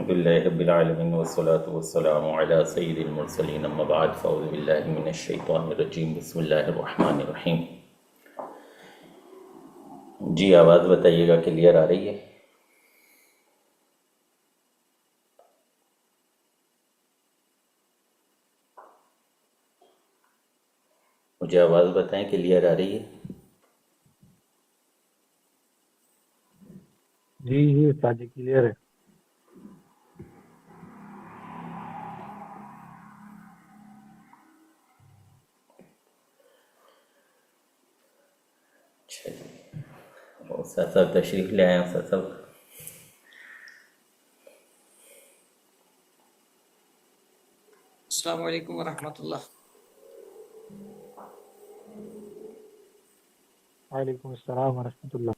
الحمدللہ رب العالمین والصلاة والسلام علی سید المرسلین اما بعد فاعوذ باللہ من الشیطان الرجیم بسم اللہ الرحمن الرحیم۔ جی آواز بتائیے گا، کلیئر آ رہی ہے؟ مجھے آواز بتائیں، کلیئر آ رہی ہے؟ جی استاد جی کلیئر ہے۔ اچھا جی، استاد صاحب تشریف لے آئے ہیں۔ استاد صاحب السلام علیکم ورحمۃ اللہ۔ وعلیکم السلام ورحمۃ اللہ۔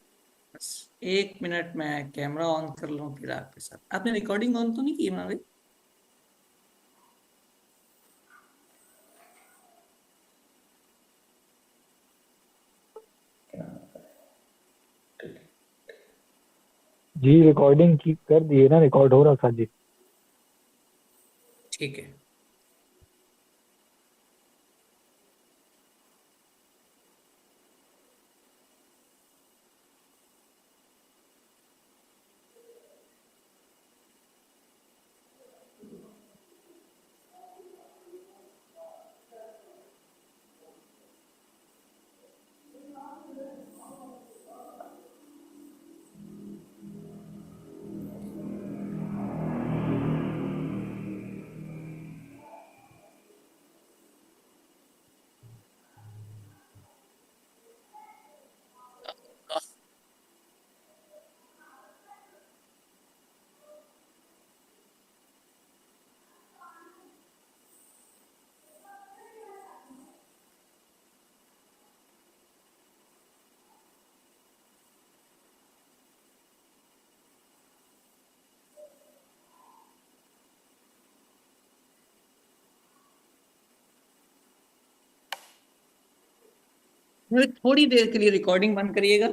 بس ایک منٹ میں کیمرہ آن کر لوں پھر آپ کے ساتھ۔ آپ نے ریکارڈنگ آن تو نہیں کی عمران بھائی؟ جی ریکارڈنگ کی کر دیے نا، ریکارڈ ہو رہا استاد جی۔ ٹھیک ہے۔ تھوڑی دیر کے لیے ریکارڈنگ بند کریے گا،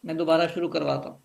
میں دوبارہ شروع کرواتا ہوں۔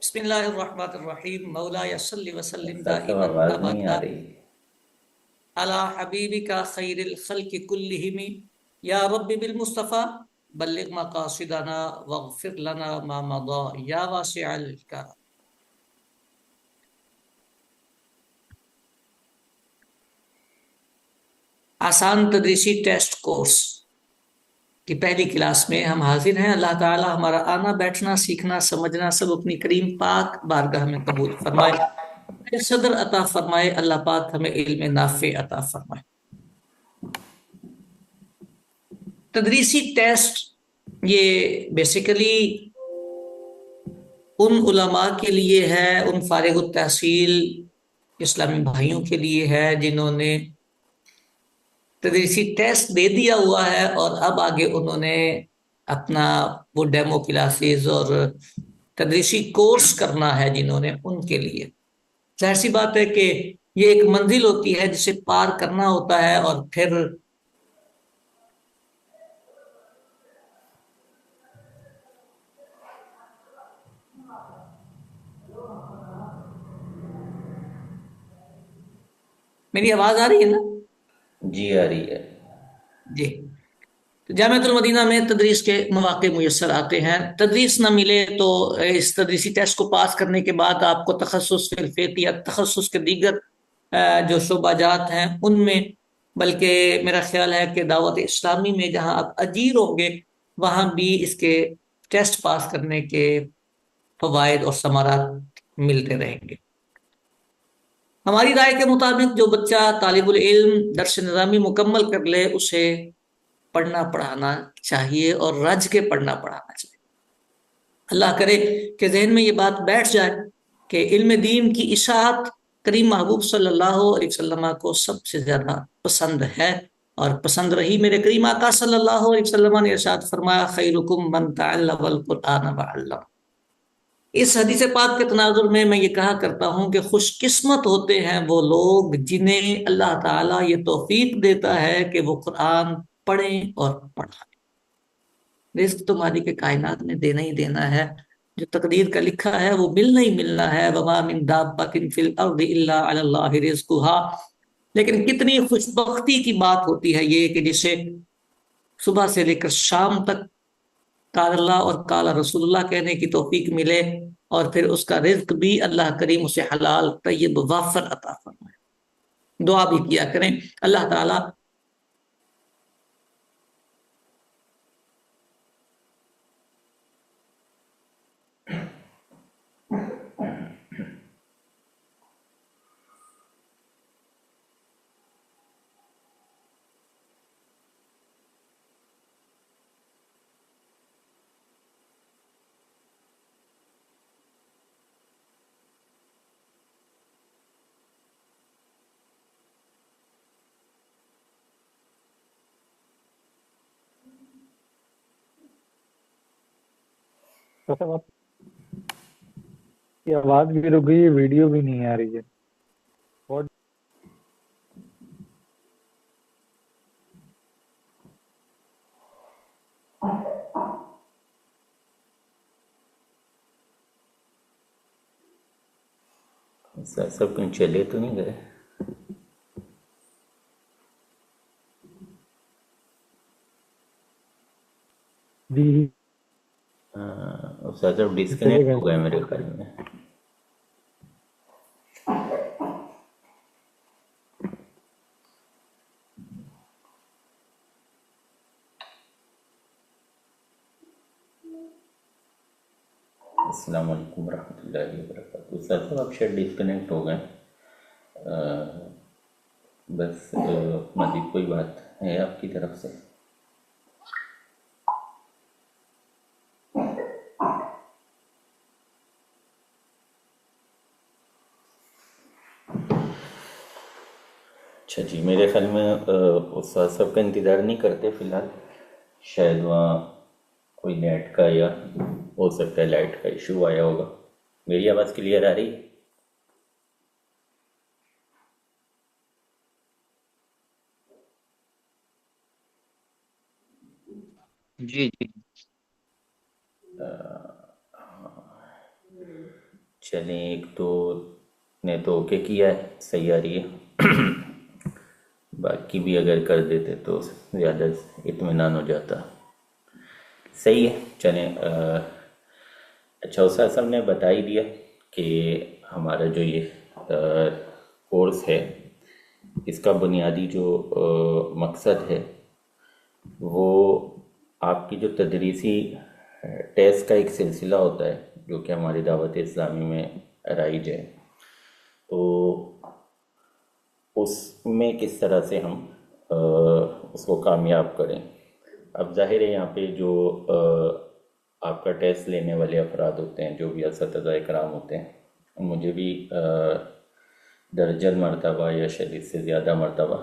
بسم اللہ الرحمن الرحیم۔ مولا صلی وسلم استاد صاحب دائما آواز نہیں ابدا آ رہی۔ علی حبیبک خیر الخلق کلہم یا رب بالمصطفیٰ بلغ مقاصدنا واغفر لنا ما مضى یا واسع الکرم۔ آسان تدریسی ٹیسٹ کورس کی پہلی کلاس میں ہم حاضر ہیں۔ اللہ تعالی ہمارا آنا، بیٹھنا، سیکھنا، سمجھنا سب اپنی کریم پاک بارگاہ میں قبول فرمائے، صدر عطا فرمائے۔ اللہ پاک ہمیں علم نافع عطا فرمائے۔ تدریسی ٹیسٹ یہ بیسیکلی ان علماء کے لیے ہے، ان فارغ التحصیل اسلامی بھائیوں کے لیے ہے جنہوں نے تدریسی ٹیسٹ دے دیا ہوا ہے اور اب آگے انہوں نے اپنا وہ ڈیمو کلاسز اور تدریسی کورس کرنا ہے جنہوں نے، ان کے لیے ظاہر سی بات ہے کہ یہ ایک منزل ہوتی ہے جسے پار کرنا ہوتا ہے، اور پھر میری آواز آ رہی ہے نا؟ جی آ رہی ہے۔ جی، جامعۃ المدینہ میں تدریس کے مواقع میسر آتے ہیں، تدریس نہ ملے تو اس تدریسی ٹیسٹ کو پاس کرنے کے بعد آپ کو تخصص فی الفقہ یا تخصص کے دیگر جو شعبہ جات ہیں ان میں، بلکہ میرا خیال ہے کہ دعوت اسلامی میں جہاں آپ اجیر ہوں گے وہاں بھی اس کے ٹیسٹ پاس کرنے کے فوائد اور ثمرات ملتے رہیں گے۔ ہماری رائے کے مطابق جو بچہ طالب العلم درس نظامی مکمل کر لے اسے پڑھنا پڑھانا چاہیے اور رج کے پڑھنا پڑھانا چاہیے۔ اللہ کرے کہ ذہن میں یہ بات بیٹھ جائے کہ علم دین کی اشاعت کریم محبوب صلی اللہ علیہ وسلم کو سب سے زیادہ پسند ہے، اور پسند رہی۔ میرے کریم آقا صلی اللہ علیہ وسلم نے ارشاد فرمایا خیرکم من تعلم القرآن وعلم۔ اس حدیث پاک کے تناظر میں یہ کہا کرتا ہوں کہ خوش قسمت ہوتے ہیں وہ لوگ جنہیں اللہ تعالیٰ یہ توفیق دیتا ہے کہ وہ قرآن پڑھیں اور پڑھائیں۔ رزق تو مالک کے کائنات نے دینا ہی دینا ہے، جو تقدیر کا لکھا ہے وہ ملنا ہی ملنا ہے۔ وما من دابۃ فی الارض الا علی اللہ رزقها۔ لیکن کتنی خوش بختی کی بات ہوتی ہے یہ کہ جسے صبح سے لے کر شام تک قال اللہ اور قال رسول اللہ کہنے کی توفیق ملے، اور پھر اس کا رزق بھی اللہ کریم اسے حلال طیب وافر عطا فرمائے۔ دعا بھی کیا کریں اللہ تعالیٰ تو سب آپ کی آواز بھی رک گئی ہے، ویڈیو بھی نہیں آ رہی ہے۔ بہت سب کہیں چلے تو نہیں گئے؟ جی استاد صاحب ڈسکنیکٹ ہو گئے میرے خیال میں۔ السلام علیکم ورحمۃ اللہ وبرکاتہ۔ استاد صاحب آپ شاید ڈسکنیکٹ ہو گئے، بس مزید کوئی بات ہے آپ کی طرف سے؟ اچھا جی، میرے خیال میں استاد صاحب کا انتظار نہیں کرتے فی الحال، شاید وہاں کوئی نیٹ کا یا ہو سکتا ہے لائٹ کا ایشو آیا ہوگا۔ میری آواز کلیئر آ رہی ہے؟ جی جی چلیں، ایک تو نے تو اوکے کیا ہے، صحیح آ رہی ہے، باقی بھی اگر کر دیتے تو زیادہ اطمینان ہو جاتا۔ صحیح ہے، چلیں۔ اچھا، استاد صاحب نے بتا ہی دیا کہ ہمارا جو یہ کورس ہے اس کا بنیادی جو مقصد ہے وہ آپ کی جو تدریسی ٹیسٹ کا ایک سلسلہ ہوتا ہے جو کہ ہماری دعوت اسلامی میں رائج ہے، تو اس میں کس طرح سے ہم اس کو کامیاب کریں۔ اب ظاہر ہے یہاں پہ جو آپ کا ٹیسٹ لینے والے افراد ہوتے ہیں، جو بھی اساتذہ اکرام ہوتے ہیں، مجھے بھی درجن مرتبہ یا شاید اس سے زیادہ مرتبہ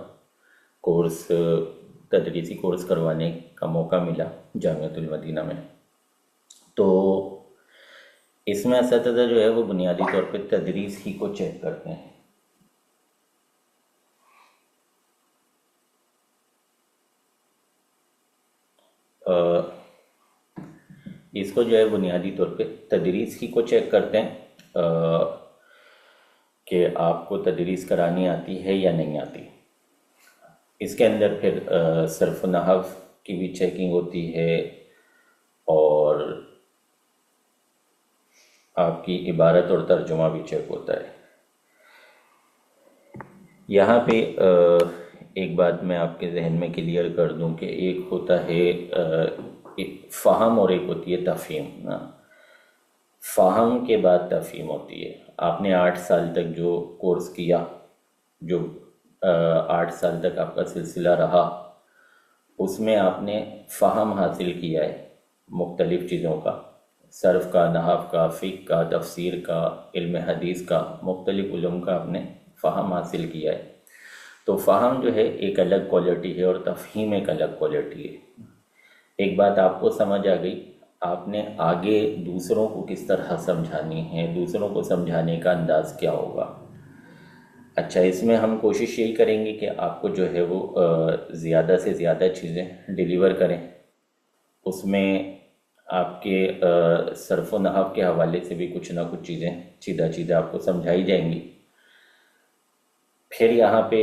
تدریسی کورس کروانے کا موقع ملا جامعۃ المدینہ میں۔ تو اس میں اساتذہ جو ہے وہ بنیادی طور پہ تدریس ہی کو چیک کرتے ہیں۔ اس کو جو ہے بنیادی طور پہ تدریس ہی کو چیک کرتے ہیں کہ آپ کو تدریس کرانی آتی ہے یا نہیں آتی۔ اس کے اندر پھر صرف و نحو کی بھی چیکنگ ہوتی ہے اور آپ کی عبارت اور ترجمہ بھی چیک ہوتا ہے۔ یہاں پہ ایک بات میں آپ کے ذہن میں کلیئر کر دوں کہ ایک ہوتا ہے فہم اور ایک ہوتی ہے تفہیم۔ فہم کے بعد تفہیم ہوتی ہے۔ آپ نے 8 سال تک جو کورس کیا، جو 8 سال تک آپ کا سلسلہ رہا، اس میں آپ نے فہم حاصل کیا ہے مختلف چیزوں کا، صرف کا، نحو کا، فقہ کا، تفسیر کا، علم حدیث کا، مختلف علوم کا آپ نے فہم حاصل کیا ہے۔ تو فہم جو ہے ایک الگ کوالٹی ہے اور تفہیم ایک الگ کوالٹی ہے۔ ایک بات آپ کو سمجھ آ گئی، آپ نے آگے دوسروں کو کس طرح سمجھانی ہے، دوسروں کو سمجھانے کا انداز کیا ہوگا۔ اچھا، اس میں ہم کوشش یہی کریں گے کہ آپ کو جو ہے وہ زیادہ سے زیادہ چیزیں ڈیلیور کریں۔ اس میں آپ کے صرف و نحو کے حوالے سے بھی کچھ نہ کچھ چیزیں سیدھا آپ کو سمجھائی جائیں گی۔ پھر یہاں پہ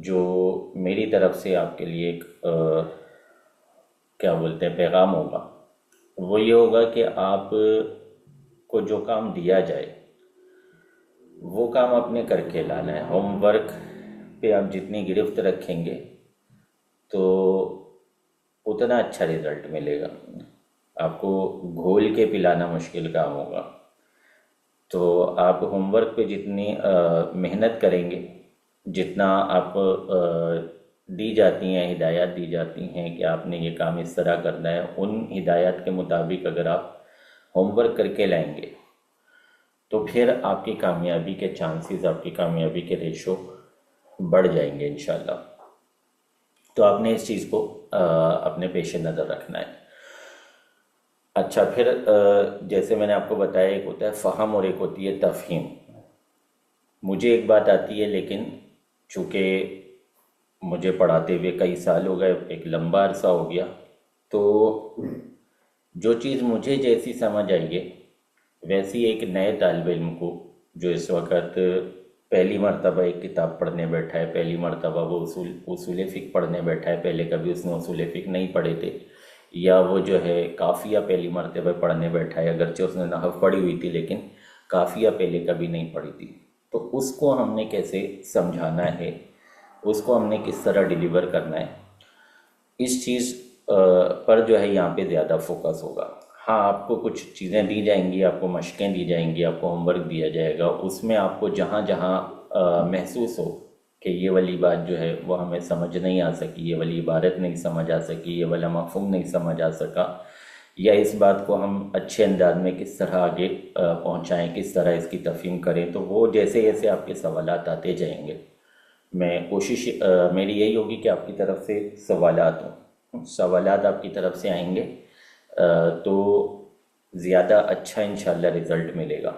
جو میری طرف سے آپ کے لیے ایک کیا بولتے ہیں پیغام ہوگا، وہ یہ ہوگا کہ آپ کو جو کام دیا جائے وہ کام آپ نے کر کے لانا ہے۔ ہوم ورک پہ آپ جتنی گرفت رکھیں گے تو اتنا اچھا رزلٹ ملے گا۔ آپ کو گھول کے پلانا مشکل کام ہوگا۔ تو آپ ہوم ورک پہ جتنی محنت کریں گے، جتنا آپ دی جاتی ہیں ہدایات دی جاتی ہیں کہ آپ نے یہ کام اس طرح کرنا ہے، ان ہدایات کے مطابق اگر آپ ہوم ورک کر کے لائیں گے تو پھر آپ کی کامیابی کے چانسز، آپ کی کامیابی کے ریشو بڑھ جائیں گے انشاءاللہ۔ تو آپ نے اس چیز کو اپنے پیش نظر رکھنا ہے۔ اچھا، پھر جیسے میں نے آپ کو بتایا، ایک ہوتا ہے فہم اور ایک ہوتی ہے تفہیم۔ مجھے ایک بات آتی ہے، لیکن چونکہ مجھے پڑھاتے ہوئے کئی سال ہو گئے، ایک لمبا عرصہ ہو گیا، تو جو چیز مجھے جیسی سمجھ آئی ہے ویسی ایک نئے طالب علم کو جو اس وقت پہلی مرتبہ ایک کتاب پڑھنے بیٹھا ہے، پہلی مرتبہ وہ اصول فقہ پڑھنے بیٹھا ہے، پہلے کبھی اس نے اصول فقہ نہیں پڑھے تھے، یا وہ جو ہے کافیہ پہلی مرتبہ پڑھنے بیٹھا ہے، اگرچہ اس نے نحو پڑھی ہوئی تھی لیکن کافیہ پہلے کبھی نہیں پڑھی تھی، تو اس کو ہم نے کیسے سمجھانا ہے، اس کو ہم نے کس طرح ڈیلیور کرنا ہے، اس چیز پر جو ہے یہاں پہ زیادہ فوکس ہوگا۔ ہاں، آپ کو کچھ چیزیں دی جائیں گی، آپ کو مشقیں دی جائیں گی، آپ کو ہوم ورک دیا جائے گا، اس میں آپ کو جہاں جہاں محسوس ہو کہ یہ والی بات جو ہے وہ ہمیں سمجھ نہیں آ سکی، یہ والی عبارت نہیں سمجھ آ سکی، یہ والا مفہوم نہیں سمجھ آ سکا، یا اس بات کو ہم اچھے انداز میں کس طرح آگے پہنچائیں، کس طرح اس کی تفہیم کریں، تو وہ جیسے جیسے آپ کے سوالات آتے جائیں گے، میں کوشش میری یہی ہوگی کہ آپ کی طرف سے سوالات آپ کی طرف سے آئیں گے تو زیادہ اچھا انشاءاللہ رزلٹ ملے گا۔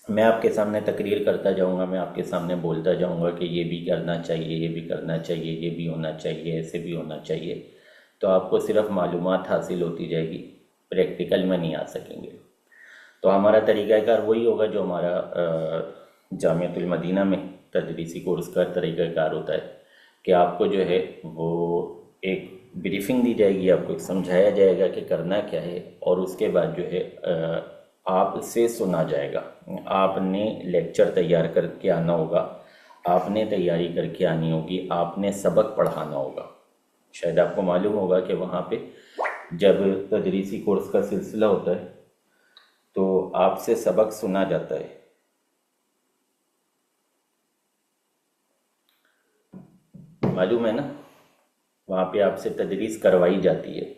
میں آپ کے سامنے تقریر کرتا جاؤں گا، میں آپ کے سامنے بولتا جاؤں گا کہ یہ بھی کرنا چاہیے، یہ بھی کرنا چاہیے، یہ بھی ہونا چاہیے، ایسے بھی ہونا چاہیے، تو آپ کو صرف معلومات حاصل ہوتی جائے گی، پریکٹیکل میں نہیں آ سکیں گے۔ تو ہمارا طریقہ کار وہی ہوگا جو ہمارا جامعۃ المدینہ میں تدریسی کورس کا طریقہ کار ہوتا ہے کہ آپ کو جو ہے وہ ایک بریفنگ دی جائے گی، آپ کو سمجھایا جائے گا کہ کرنا کیا ہے، اور اس کے بعد جو ہے آپ سے سنا جائے گا۔ آپ نے لیکچر تیار کر کے آنا ہوگا، آپ نے تیاری کر کے آنی ہوگی، آپ نے سبق پڑھانا ہوگا۔ شاید آپ کو معلوم ہوگا کہ وہاں پہ جب تدریسی کورس کا سلسلہ ہوتا ہے تو آپ سے سبق سنا جاتا ہے۔ معلوم ہے نا، وہاں پہ آپ سے تدریس کروائی جاتی ہے۔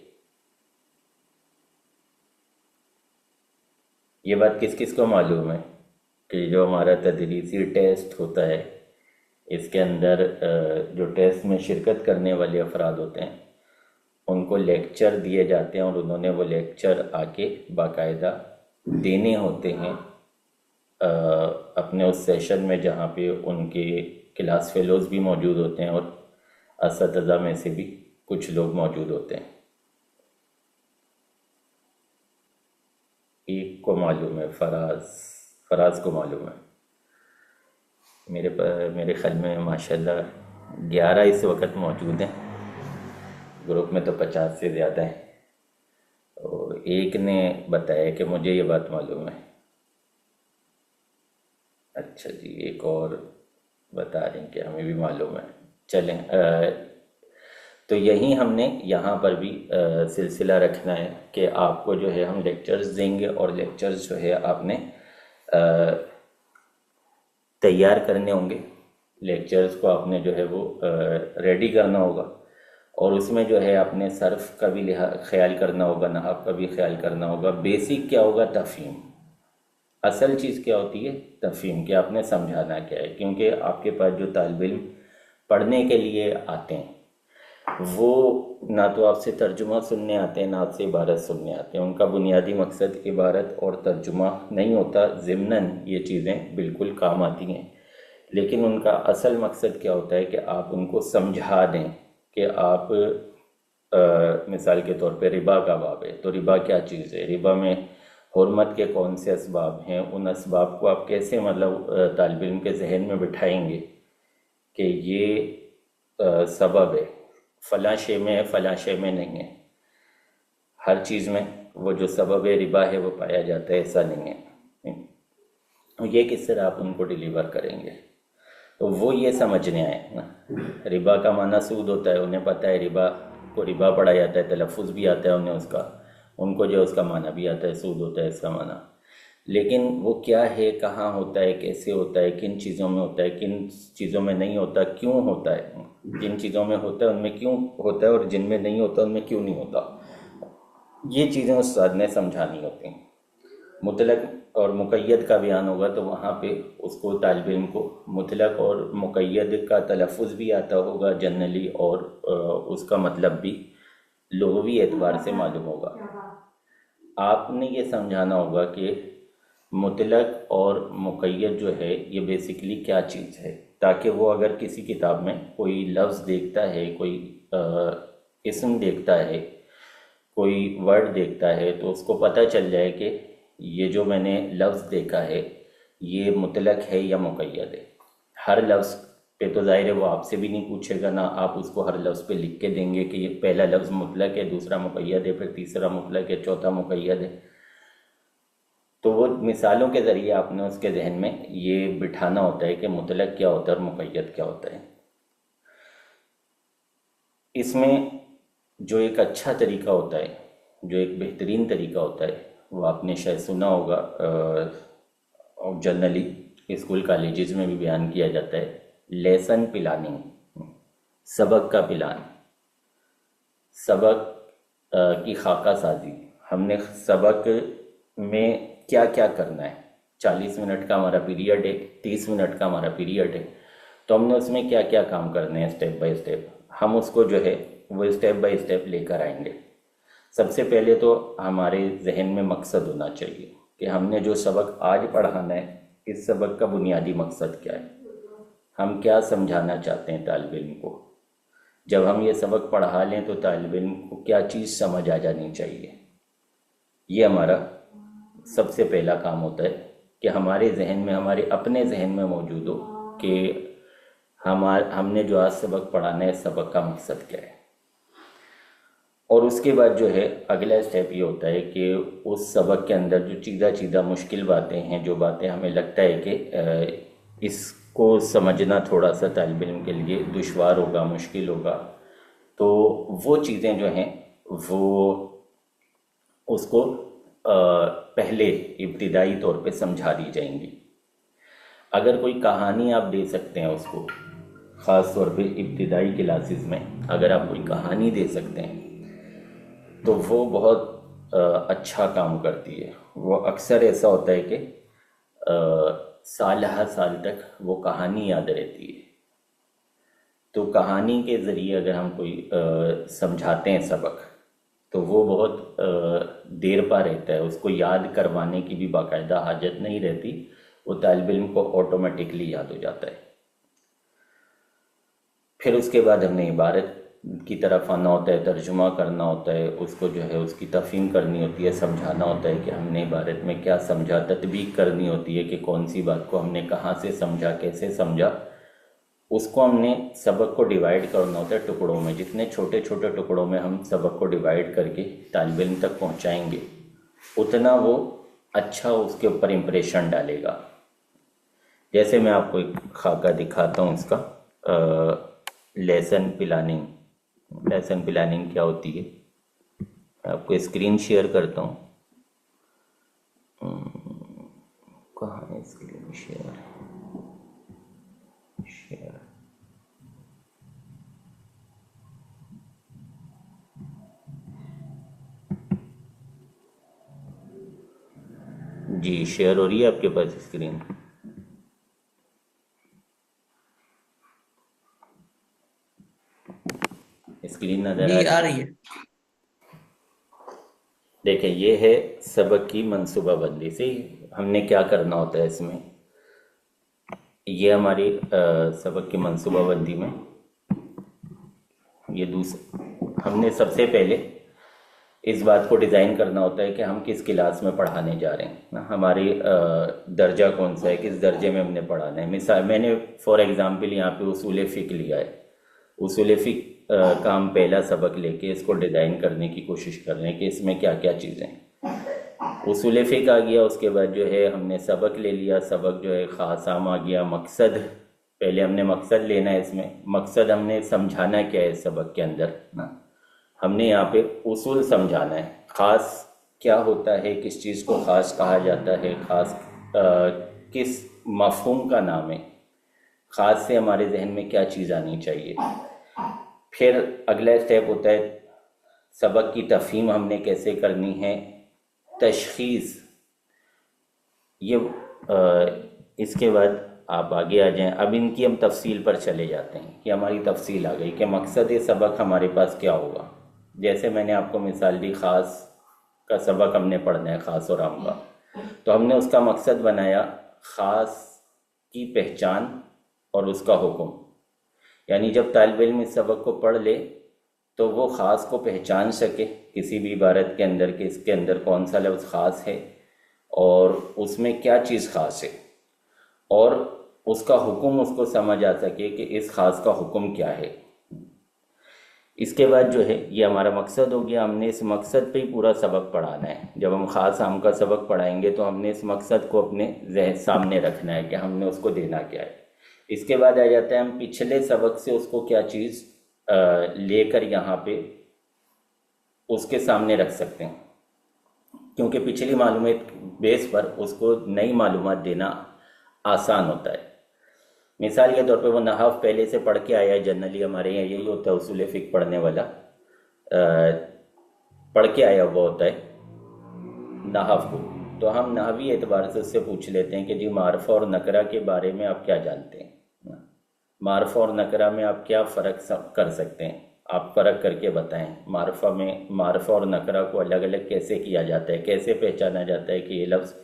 یہ بات کس کس کو معلوم ہے کہ جو ہمارا تدریسی ٹیسٹ ہوتا ہے، اس کے اندر جو ٹیسٹ میں شرکت کرنے والے افراد ہوتے ہیں ان کو لیکچر دیے جاتے ہیں، اور انہوں نے وہ لیکچر آ کے باقاعدہ دینے ہوتے ہیں اپنے اس سیشن میں جہاں پہ ان کے کلاس فیلوز بھی موجود ہوتے ہیں اور اساتذہ میں سے بھی کچھ لوگ موجود ہوتے ہیں۔ ایک کو معلوم ہے، فراز کو معلوم ہے، میرے خیال میں ماشاءاللہ 11 اس وقت موجود ہیں، گروپ میں تو 50 سے زیادہ ہیں، اور ایک نے بتایا کہ مجھے یہ بات معلوم ہے۔ اچھا جی، ایک اور بتا رہے ہیں کہ ہمیں بھی معلوم ہے۔ چلیں، تو یہی ہم نے یہاں پر بھی سلسلہ رکھنا ہے کہ آپ کو جو ہے ہم لیکچرز دیں گے، اور لیکچرز جو ہے آپ نے تیار کرنے ہوں گے، لیکچرز کو آپ نے جو ہے وہ ریڈی کرنا ہوگا، اور اس میں جو ہے آپ نے صرف کا بھی خیال کرنا ہوگا، نحو کا بھی خیال کرنا ہوگا۔ بیسک کیا ہوگا؟ تفہیم۔ اصل چیز کیا ہوتی ہے؟ تفہیم، کہ آپ نے سمجھانا کیا ہے، کیونکہ آپ کے پاس جو طالب علم پڑھنے کے لیے آتے ہیں وہ نہ تو آپ سے ترجمہ سننے آتے ہیں، نہ آپ سے عبارت سننے آتے ہیں۔ ان کا بنیادی مقصد عبارت اور ترجمہ نہیں ہوتا، ضمناً یہ چیزیں بالکل کام آتی ہیں، لیکن ان کا اصل مقصد کیا ہوتا ہے کہ آپ ان کو سمجھا دیں کہ آپ مثال کے طور پہ ربا کا باب ہے تو ربا کیا چیز ہے، ربا میں حرمت کے کون سے اسباب ہیں، ان اسباب کو آپ کیسے طالب علم کے ذہن میں بٹھائیں گے کہ یہ سبب ہے، فلاں شے میں ہے، فلاں شے میں نہیں ہے۔ ہر چیز میں وہ جو سبب ربا ہے وہ پایا جاتا ہے، ایسا نہیں ہے۔ یہ کس طرح آپ ان کو ڈیلیور کریں گے؟ تو وہ یہ سمجھنے آئے نا، ربا کا معنی سود ہوتا ہے، انہیں پتہ ہے ربا کو ربا پڑھا جاتا ہے، تلفظ بھی آتا ہے انہیں اس کا، ان کو جو اس کا معنی بھی آتا ہے، سود ہوتا ہے اس کا معنی، لیکن وہ کیا ہے، کہاں ہوتا ہے، کیسے ہوتا ہے، کن چیزوں میں ہوتا ہے، کن چیزوں میں نہیں ہوتا، کیوں ہوتا ہے، جن چیزوں میں ہوتا ہے ان میں کیوں ہوتا ہے، اور جن میں نہیں ہوتا ان میں کیوں نہیں ہوتا، یہ چیزیں استاد نے سمجھانی ہوتی ہیں۔ مطلق اور مقید کا بیان ہوگا تو وہاں پہ اس کو طالب علم کو مطلق اور مقید کا تلفظ بھی آتا ہوگا جنرلی، اور اس کا مطلب بھی لغوی اعتبار سے معلوم ہوگا۔ آپ نے یہ سمجھانا ہوگا کہ مطلق اور مقید جو ہے یہ بیسیکلی کیا چیز ہے، تاکہ وہ اگر کسی کتاب میں کوئی لفظ دیکھتا ہے، کوئی اسم دیکھتا ہے، کوئی ورڈ دیکھتا ہے، تو اس کو پتہ چل جائے کہ یہ جو میں نے لفظ دیکھا ہے یہ مطلق ہے یا مقید ہے۔ ہر لفظ پہ تو ظاہر ہے وہ آپ سے بھی نہیں پوچھے گا، نہ آپ اس کو ہر لفظ پہ لکھ کے دیں گے کہ یہ پہلا لفظ مطلق ہے، دوسرا مقید ہے، پھر تیسرا مطلق ہے، چوتھا مقید ہے۔ تو وہ مثالوں کے ذریعے آپ نے اس کے ذہن میں یہ بٹھانا ہوتا ہے کہ مطلق کیا ہوتا ہے اور مقید کیا ہوتا ہے۔ اس میں جو ایک اچھا طریقہ ہوتا ہے، جو ایک بہترین طریقہ ہوتا ہے، وہ آپ نے شاید سنا ہوگا، اور جنرلی اسکول کالجز میں بھی بیان کیا جاتا ہے، لیسن پلاننگ، سبق کا پلان، سبق کی خاکہ سازی۔ ہم نے سبق میں کیا کیا کرنا ہے، 40 منٹ کا ہمارا پیریڈ ہے، 30 منٹ کا ہمارا پیریڈ ہے، تو ہم نے اس میں کیا کیا کام کرنے ہیں اسٹیپ بائی اسٹیپ، ہم اس کو جو ہے وہ اسٹیپ بائی اسٹیپ لے کر آئیں گے۔ سب سے پہلے تو ہمارے ذہن میں مقصد ہونا چاہیے کہ ہم نے جو سبق آج پڑھانا ہے اس سبق کا بنیادی مقصد کیا ہے، ہم کیا سمجھانا چاہتے ہیں طالب علم کو۔ جب ہم یہ سبق پڑھا لیں تو طالب علم کو کیا چیز سمجھ آ جانی چاہیے، یہ ہمارا سب سے پہلا کام ہوتا ہے کہ ہمارے ذہن میں، ہمارے اپنے ذہن میں موجود ہو کہ ہم نے جو آج سبق پڑھانا ہے اس سبق کا مقصد کیا ہے۔ اور اس کے بعد جو ہے اگلا اسٹیپ یہ ہوتا ہے کہ اس سبق کے اندر جو چیزہ مشکل باتیں ہیں، جو باتیں ہمیں لگتا ہے کہ اس کو سمجھنا تھوڑا سا طالب علم کے لیے دشوار ہوگا، مشکل ہوگا، تو وہ چیزیں جو ہیں وہ اس کو پہلے ابتدائی طور پہ سمجھا دی جائیں گی۔ اگر کوئی کہانی آپ دے سکتے ہیں اس کو، خاص طور پہ ابتدائی کلاسز میں اگر آپ کوئی کہانی دے سکتے ہیں تو وہ بہت اچھا کام کرتی ہے۔ وہ اکثر ایسا ہوتا ہے کہ سال ہر سال تک وہ کہانی یاد رہتی ہے۔ تو کہانی کے ذریعے اگر ہم کوئی سمجھاتے ہیں سبق تو وہ بہت دیر پا رہتا ہے، اس کو یاد کروانے کی بھی باقاعدہ حاجت نہیں رہتی، وہ طالب علم کو آٹومیٹکلی یاد ہو جاتا ہے۔ پھر اس کے بعد ہم نے عبارت کی طرف آنا ہوتا ہے، ترجمہ کرنا ہوتا ہے، اس کو جو ہے اس کی تفہیم کرنی ہوتی ہے، سمجھانا ہوتا ہے کہ ہم نے عبارت میں کیا سمجھا، تطبیق کرنی ہوتی ہے کہ کون سی بات کو ہم نے کہاں سے سمجھا، کیسے سمجھا، اس کو ہم نے سبق کو ڈیوائیڈ کرنا ہوتا ہے ٹکڑوں میں. جتنے چھوٹے چھوٹے ٹکڑوں میں ہم سبق کو ڈیوائیڈ کر کے طالب علم تک پہنچائیں گے اتنا وہ اچھا اس کے اوپر امپریشن ڈالے گا. جیسے میں آپ کو ایک خاکہ دکھاتا ہوں اس کا. Lesson planning. لیسن پلاننگ کیا ہوتی ہے؟ میں آپ کو اسکرین شیئر کرتا ہوں. کہاں ہے اسکرین شیئر؟ جی شیئر ہو رہی ہے آپ کے پاس اسکرین؟ اسکرین نظر جی آ آ رہی ہے؟ رہی ہے. دیکھیں یہ ہے سبق کی منصوبہ بندی. سے ہم نے کیا کرنا ہوتا ہے اس میں. یہ ہماری سبق کی منصوبہ بندی میں یہ ہم نے سب سے پہلے اس بات کو ڈیزائن کرنا ہوتا ہے کہ ہم کس کلاس میں پڑھانے جا رہے ہیں. ہماری درجہ کون سا ہے، کس درجے میں ہم نے پڑھانا ہے. مثال میں نے فار ایگزامپل یہاں پہ اصول فقہ لیا ہے. اصول فقہ کا ہم پہلا سبق لے کے اس کو ڈیزائن کرنے کی کوشش کر رہے ہیں کہ اس میں کیا کیا چیزیں ہیں. اصول فقہ آ گیا، اس کے بعد جو ہے ہم نے سبق لے لیا. سبق جو ہے خاص عام آ گیا. مقصد پہلے ہم نے مقصد لینا ہے. اس میں مقصد ہم نے سمجھانا کیا ہے. سبق کے اندر نا ہم نے یہاں پہ اصول سمجھانا ہے. خاص کیا ہوتا ہے، کس چیز کو خاص کہا جاتا ہے، خاص کس مفہوم کا نام ہے، خاص سے ہمارے ذہن میں کیا چیز آنی چاہیے. پھر اگلا اسٹیپ ہوتا ہے سبق کی تفہیم ہم نے کیسے کرنی ہے. تشخیص. یہ اس کے بعد آپ آگے آ جائیں. اب ان کی ہم تفصیل پر چلے جاتے ہیں کہ ہماری تفصیل آ گئی کہ مقصد سبق ہمارے پاس کیا ہوگا. جیسے میں نے آپ کو مثال دی، خاص کا سبق ہم نے پڑھنا ہے، خاص اور عام کا. تو ہم نے اس کا مقصد بنایا خاص کی پہچان اور اس کا حکم. یعنی جب طالب علم اس سبق کو پڑھ لے تو وہ خاص کو پہچان سکے کسی بھی عبارت کے اندر کہ اس کے اندر کون سا لفظ خاص ہے اور اس میں کیا چیز خاص ہے، اور اس کا حکم اس کو سمجھ آ سکے کہ اس خاص کا حکم کیا ہے. اس کے بعد جو ہے یہ ہمارا مقصد ہو گیا. ہم نے اس مقصد پہ ہی پورا سبق پڑھانا ہے. جب ہم خاص عام کا سبق پڑھائیں گے تو ہم نے اس مقصد کو اپنے ذہن سامنے رکھنا ہے کہ ہم نے اس کو دینا کیا ہے. اس کے بعد آ جاتا ہے ہم پچھلے سبق سے اس کو کیا چیز لے کر یہاں پہ اس کے سامنے رکھ سکتے ہیں، کیونکہ پچھلی معلومات بیس پر اس کو نئی معلومات دینا آسان ہوتا ہے. مثال کے طور پہ وہ نحو پہلے سے پڑھ کے آیا ہے. جنرلی ہمارے یہاں یہی ہوتا ہے، اصول فقہ پڑھنے والا پڑھ کے آیا ہوا ہوتا ہے نحو کو. تو ہم نحوی اعتبار سے اس سے پوچھ لیتے ہیں کہ جی معرفہ اور نکرہ کے بارے میں آپ کیا جانتے ہیں. معرفہ اور نکرہ میں آپ کیا فرق کر سکتے ہیں، آپ فرق کر کے بتائیں. معرفہ اور نکرہ کو الگ الگ کیسے کیا جاتا ہے، کیسے پہچانا جاتا ہے کہ یہ لفظ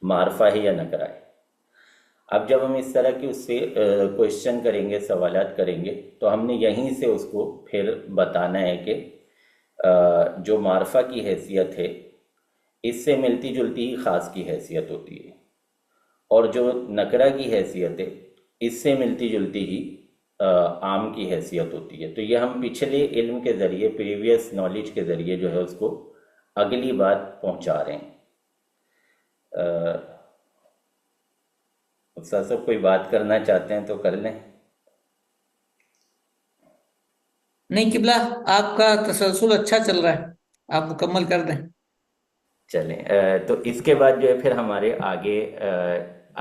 معرفہ ہے یا نکرہ ہے. اب جب ہم اس طرح کی اس سے کوشچن کریں گے، سوالات کریں گے، تو ہم نے یہیں سے اس کو پھر بتانا ہے کہ جو معرفہ کی حیثیت ہے اس سے ملتی جلتی ہی خاص کی حیثیت ہوتی ہے، اور جو نکرہ کی حیثیت ہے اس سے ملتی جلتی ہی عام کی حیثیت ہوتی ہے. تو یہ ہم پچھلے علم کے ذریعے، پریویس نالج کے ذریعے جو ہے اس کو اگلی بات پہنچا رہے ہیں. استاد صاحب کوئی بات کرنا چاہتے ہیں تو کر لیں. نہیں قبلہ، آپ کا تسلسل اچھا چل رہا ہے، آپ مکمل کر دیں. چلیں تو اس کے بعد جو ہے پھر ہمارے آگے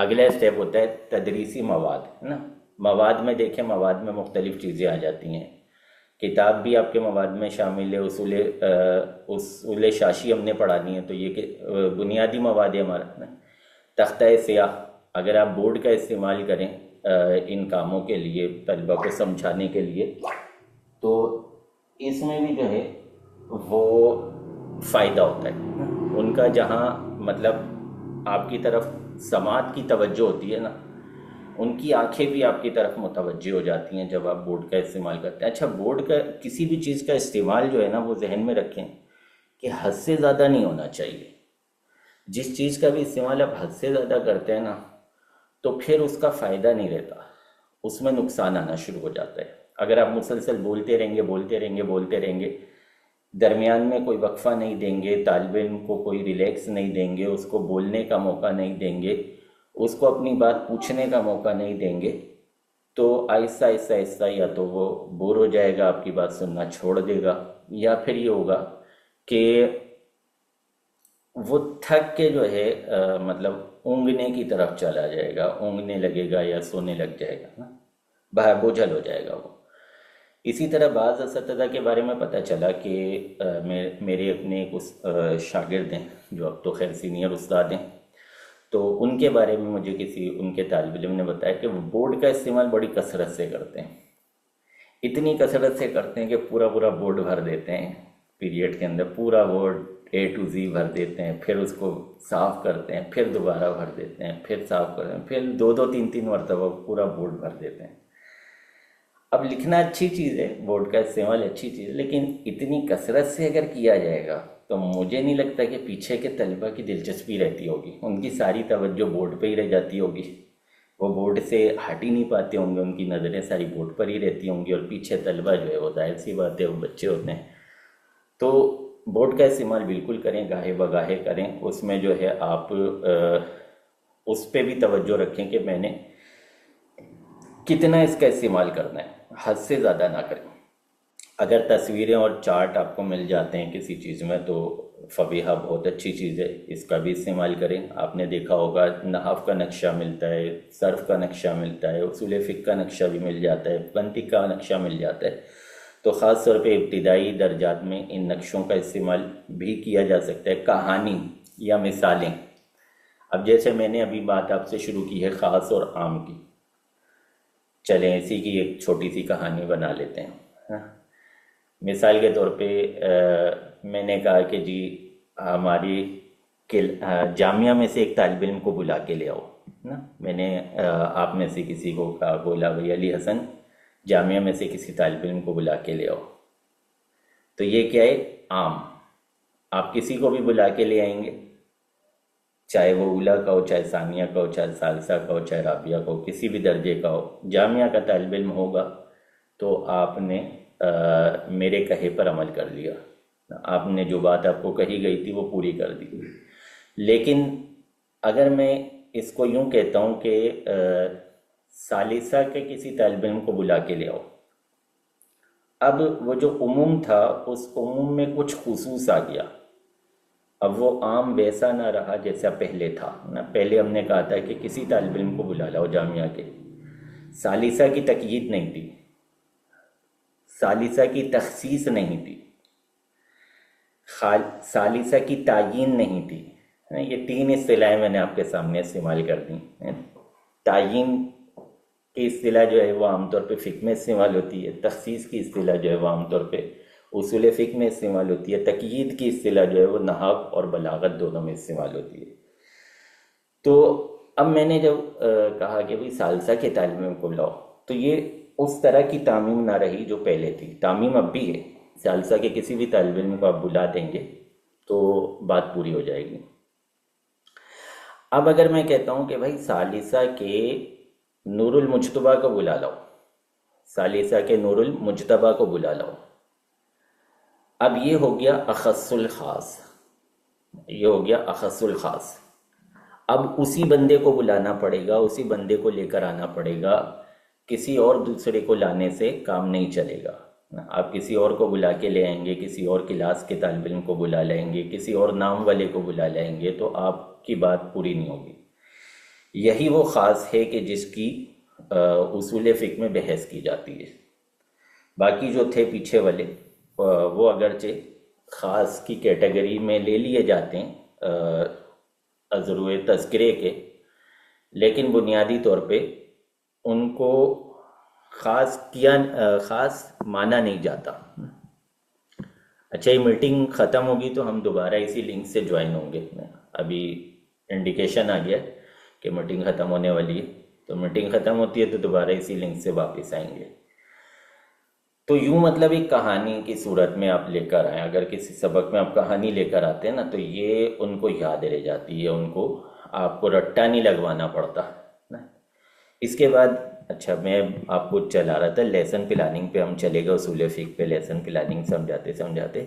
اگلا اسٹیپ ہوتا ہے تدریسی مواد، ہے نا. مواد میں دیکھیں، مواد میں مختلف چیزیں آ جاتی ہیں. کتاب بھی آپ کے مواد میں شامل ہے. اصول شاشی ہم نے پڑھانی ہے تو یہ کہ بنیادی مواد ہے ہمارا. تختہ سیاہ اگر آپ بورڈ کا استعمال کریں ان کاموں کے لیے، طلبہ کو سمجھانے کے لیے، تو اس میں بھی جو ہے وہ فائدہ ہوتا ہے. ان کا جہاں مطلب آپ کی طرف سماعت کی توجہ ہوتی ہے نا، ان کی آنکھیں بھی آپ کی طرف متوجہ ہو جاتی ہیں جب آپ بورڈ کا استعمال کرتے ہیں. اچھا، بورڈ کا کسی بھی چیز کا استعمال جو ہے نا وہ ذہن میں رکھیں کہ حد سے زیادہ نہیں ہونا چاہیے. جس چیز کا بھی استعمال آپ حد سے زیادہ کرتے ہیں نا تو پھر اس کا فائدہ نہیں رہتا. اس میں نقصان آنا شروع ہو جاتا ہے۔ اگر آپ مسلسل بولتے رہیں گے، درمیان میں کوئی وقفہ نہیں دیں گے، طالب علم کو کوئی ریلیکس نہیں دیں گے، اس کو بولنے کا موقع نہیں دیں گے، اس کو اپنی بات پوچھنے کا موقع نہیں دیں گے، تو آہستہ آہستہ یا تو وہ بور ہو جائے گا، آپ کی بات سننا چھوڑ دے گا، یا پھر یہ ہوگا کہ وہ تھک کے جو ہے مطلب اونگنے کی طرف چلا جائے گا، اونگنے لگے گا یا سونے لگ جائے گا، بوجھل ہو جائے گا وہ۔ اسی طرح بعض اساتذہ کے بارے میں پتہ چلا کہ میرے اپنے ایک شاگرد ہیں جو اب تو خیر سینئر استاد ہیں، تو ان کے بارے میں مجھے ان کے طالب علم نے بتایا کہ وہ بورڈ کا استعمال بڑی کثرت سے کرتے ہیں، اتنی کثرت سے کرتے ہیں کہ پورا بورڈ بھر دیتے ہیں پیریڈ کے اندر، پورا بورڈ A to Z بھر دیتے ہیں، پھر اس کو صاف کرتے ہیں، پھر دوبارہ بھر دیتے ہیں، پھر صاف کرتے ہیں، پھر دو تین مرتبہ پورا بورڈ بھر دیتے ہیں۔ اب لکھنا اچھی چیز ہے، بورڈ کا استعمال اچھی چیز ہے، لیکن اتنی کثرت سے اگر کیا جائے گا تو مجھے نہیں لگتا کہ پیچھے کے طلبہ کی دلچسپی رہتی ہوگی، ان کی ساری توجہ بورڈ پہ ہی رہ جاتی ہوگی، وہ بورڈ سے ہٹ ہی نہیں پاتے ہوں گے، ان کی نظریں ساری بورڈ پر ہی رہتی ہوں گی، اور پیچھے طلبہ جو ہے وہ ظاہر سی بات ہے وہ بچے ہوتے ہیں۔ تو بورڈ کا استعمال بالکل کریں، گاہے بگاہے کریں، اس میں جو ہے آپ اس پہ بھی توجہ رکھیں کہ میں نے کتنا اس کا استعمال کرنا ہے، حد سے زیادہ نہ کریں۔ اگر تصویریں اور چارٹ آپ کو مل جاتے ہیں کسی چیز میں تو فبیہا بہت اچھی چیز ہے، اس کا بھی استعمال کریں۔ آپ نے دیکھا ہوگا نحو کا نقشہ ملتا ہے، صرف کا نقشہ ملتا ہے، اصول فقہ کا نقشہ بھی مل جاتا ہے، منطق کا نقشہ مل جاتا ہے، تو خاص طور پہ ابتدائی درجات میں ان نقشوں کا استعمال بھی کیا جا سکتا ہے، کہانی یا مثالیں۔ اب جیسے میں نے ابھی بات آپ سے شروع کی ہے خاص اور عام کی، چلیں اسی کی ایک چھوٹی سی کہانی بنا لیتے ہیں۔ مثال کے طور پہ میں نے کہا کہ جی ہماری جامعہ میں سے ایک طالب علم کو بلا کے لے آؤ نا، میں نے آپ میں سے کسی کو کہا، بولا بھائی علی حسن جامعہ میں سے کسی طالب علم کو بلا کے لے آؤ، تو یہ کیا ہے؟ عام۔ آپ کسی کو بھی بلا کے لے آئیں گے، چاہے وہ اولا کا ہو، چاہے ثانیہ کا ہو، چاہے ثالثہ کا ہو، چاہے رابعہ کا ہو، کسی بھی درجے کا ہو، جامعہ کا طالب علم ہوگا تو آپ نے میرے کہے پر عمل کر لیا، آپ نے جو بات آپ کو کہی گئی تھی وہ پوری کر دی۔ لیکن اگر میں اس کو یوں کہتا ہوں کہ ثالثہ کے کسی طالب علم کو بلا کے لے آؤ، اب وہ جو عموم تھا اس عموم میں کچھ خصوص آ گیا، اب وہ عام ویسا نہ رہا جیسا پہلے تھا نا۔ پہلے ہم نے کہا تھا کہ کسی طالب علم کو بلا لاؤ جامعہ کے، ثالثہ کی تقیید نہیں تھی، ثالثہ کی تخصیص نہیں تھی، ثالثہ کی تعیین نہیں تھی۔ یہ تین اصطلاحیں میں نے آپ کے سامنے استعمال کر دی۔ تعیین کی اصطلاح جو ہے وہ عام طور پہ فقہ میں استعمال ہوتی ہے، تخصیص کی اصطلاح جو ہے وہ عام طور پہ اصول فقہ میں استعمال ہوتی ہے، تقیید کی اصطلاح جو ہے وہ نحو اور بلاغت دونوں میں استعمال ہوتی ہے۔ تو اب میں نے جب کہا کہ بھئی ثالثہ کے طالب علم کو لاؤ، تو یہ اس طرح کی تعمیم نہ رہی جو پہلے تھی، تعمیم اب بھی ہے، ثالثہ کے کسی بھی طالب علم کو آپ بلا دیں گے تو بات پوری ہو جائے گی۔ اب اگر میں کہتا ہوں کہ بھائی ثالثہ کے نور المجتبیٰ کو بلا لاؤ، ثالثہ کے نور المجتبیٰ کو بلا لاؤ، اب یہ ہو گیا اخص الخاص، یہ ہو گیا اخص الخاص۔ اب اسی بندے کو بلانا پڑے گا، اسی بندے کو لے کر آنا پڑے گا، کسی اور دوسرے کو لانے سے کام نہیں چلے گا۔ آپ کسی اور کو بلا کے لے آئیں گے، کسی اور کلاس کے طالب علم کو بلا لیں گے، کسی اور نام والے کو بلا لیں گے، تو آپ کی بات پوری نہیں ہوگی۔ یہی وہ خاص ہے کہ جس کی اصول فقہ میں بحث کی جاتی ہے۔ باقی جو تھے پیچھے والے وہ اگرچہ خاص کی کیٹیگری میں لے لیے جاتے ہیں ازروئے تذکرے کے، لیکن بنیادی طور پہ ان کو خاص مانا نہیں جاتا۔ اچھا، یہ میٹنگ ختم ہوگی تو ہم دوبارہ اسی لنک سے جوائن ہوں گے۔ ابھی انڈیکیشن آ گیا کہ میٹنگ ختم ہونے والی ہے، تو میٹنگ ختم ہوتی ہے تو دوبارہ اسی لنک سے واپس آئیں گے۔ تو یوں مطلب ایک کہانی کی صورت میں آپ لے کر آئیں، اگر کسی سبق میں آپ کہانی لے کر آتے ہیں نا تو یہ ان کو یاد رہ جاتی ہے، ان کو آپ کو رٹا نہیں لگوانا پڑتا نا۔ اس کے بعد اچھا میں آپ کو چلا رہا تھا لیسن پلاننگ پہ، ہم چلے گئے اصول فقہ پہ لیسن پلاننگ سمجھاتے سمجھاتے.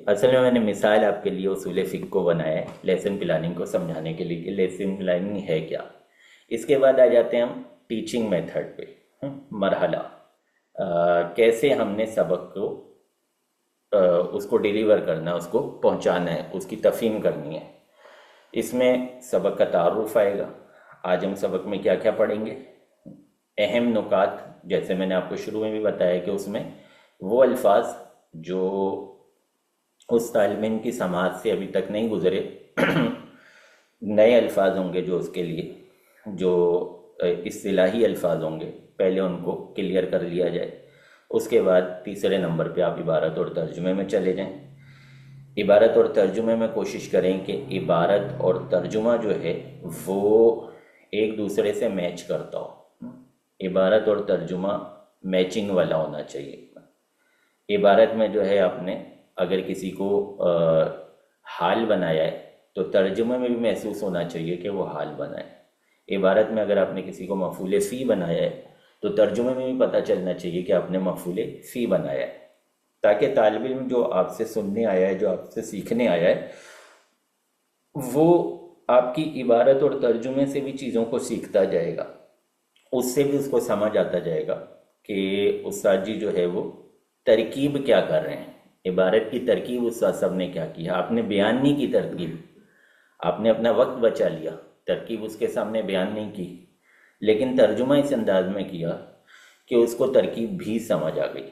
اصل میں نے مثال آپ کے لیے اصول فقہ کو بنایا ہے لیسن پلاننگ کو سمجھانے کے لیے کہ لیسن پلاننگ ہے کیا. اس کے بعد آ جاتے ہیں ہم ٹیچنگ میتھڈ پہ. مرحلہ کیسے ہم نے سبق کو اس کو ڈیلیور کرنا ہے، اس کو پہنچانا ہے، اس کی تفہیم کرنی ہے. اس میں سبق کا تعارف آئے گا. آج ہم سبق میں کیا کیا پڑھیں گے، اہم نکات، جیسے میں نے آپ کو شروع میں بھی بتایا کہ اس میں وہ الفاظ جو اس طالب علم کی سماعت سے ابھی تک نہیں گزرے، نئے الفاظ ہوں گے جو اس کے لیے، جو اصطلاحی الفاظ ہوں گے، پہلے ان کو کلیئر کر لیا جائے. اس کے بعد تیسرے نمبر پہ آپ عبارت اور ترجمے میں چلے جائیں. عبارت اور ترجمے میں کوشش کریں کہ عبارت اور ترجمہ جو ہے وہ ایک دوسرے سے میچ کرتا ہو. عبارت اور ترجمہ میچنگ والا ہونا چاہیے. عبارت میں جو ہے آپ نے اگر کسی کو حال بنایا ہے تو ترجمے میں بھی محسوس ہونا چاہیے کہ وہ حال بنائے. عبارت میں اگر آپ نے کسی کو مفعول فی بنایا ہے تو ترجمے میں بھی پتہ چلنا چاہیے کہ آپ نے مفعول فی بنایا ہے، تاکہ طالب علم جو آپ سے سننے آیا ہے، جو آپ سے سیکھنے آیا ہے، وہ آپ کی عبارت اور ترجمے سے بھی چیزوں کو سیکھتا جائے گا. اس سے بھی اس کو سمجھ آتا جائے گا کہ استاد جی جو ہے وہ ترکیب کیا کر رہے ہیں. عبارت کی ترکیب استاد صاحب نے کیا کیا، آپ نے بیان نہیں کی ترکیب، آپ نے اپنا وقت بچا لیا، ترکیب اس کے سامنے بیان نہیں کی، لیکن ترجمہ اس انداز میں کیا کہ اس کو ترکیب بھی سمجھ آ گئی.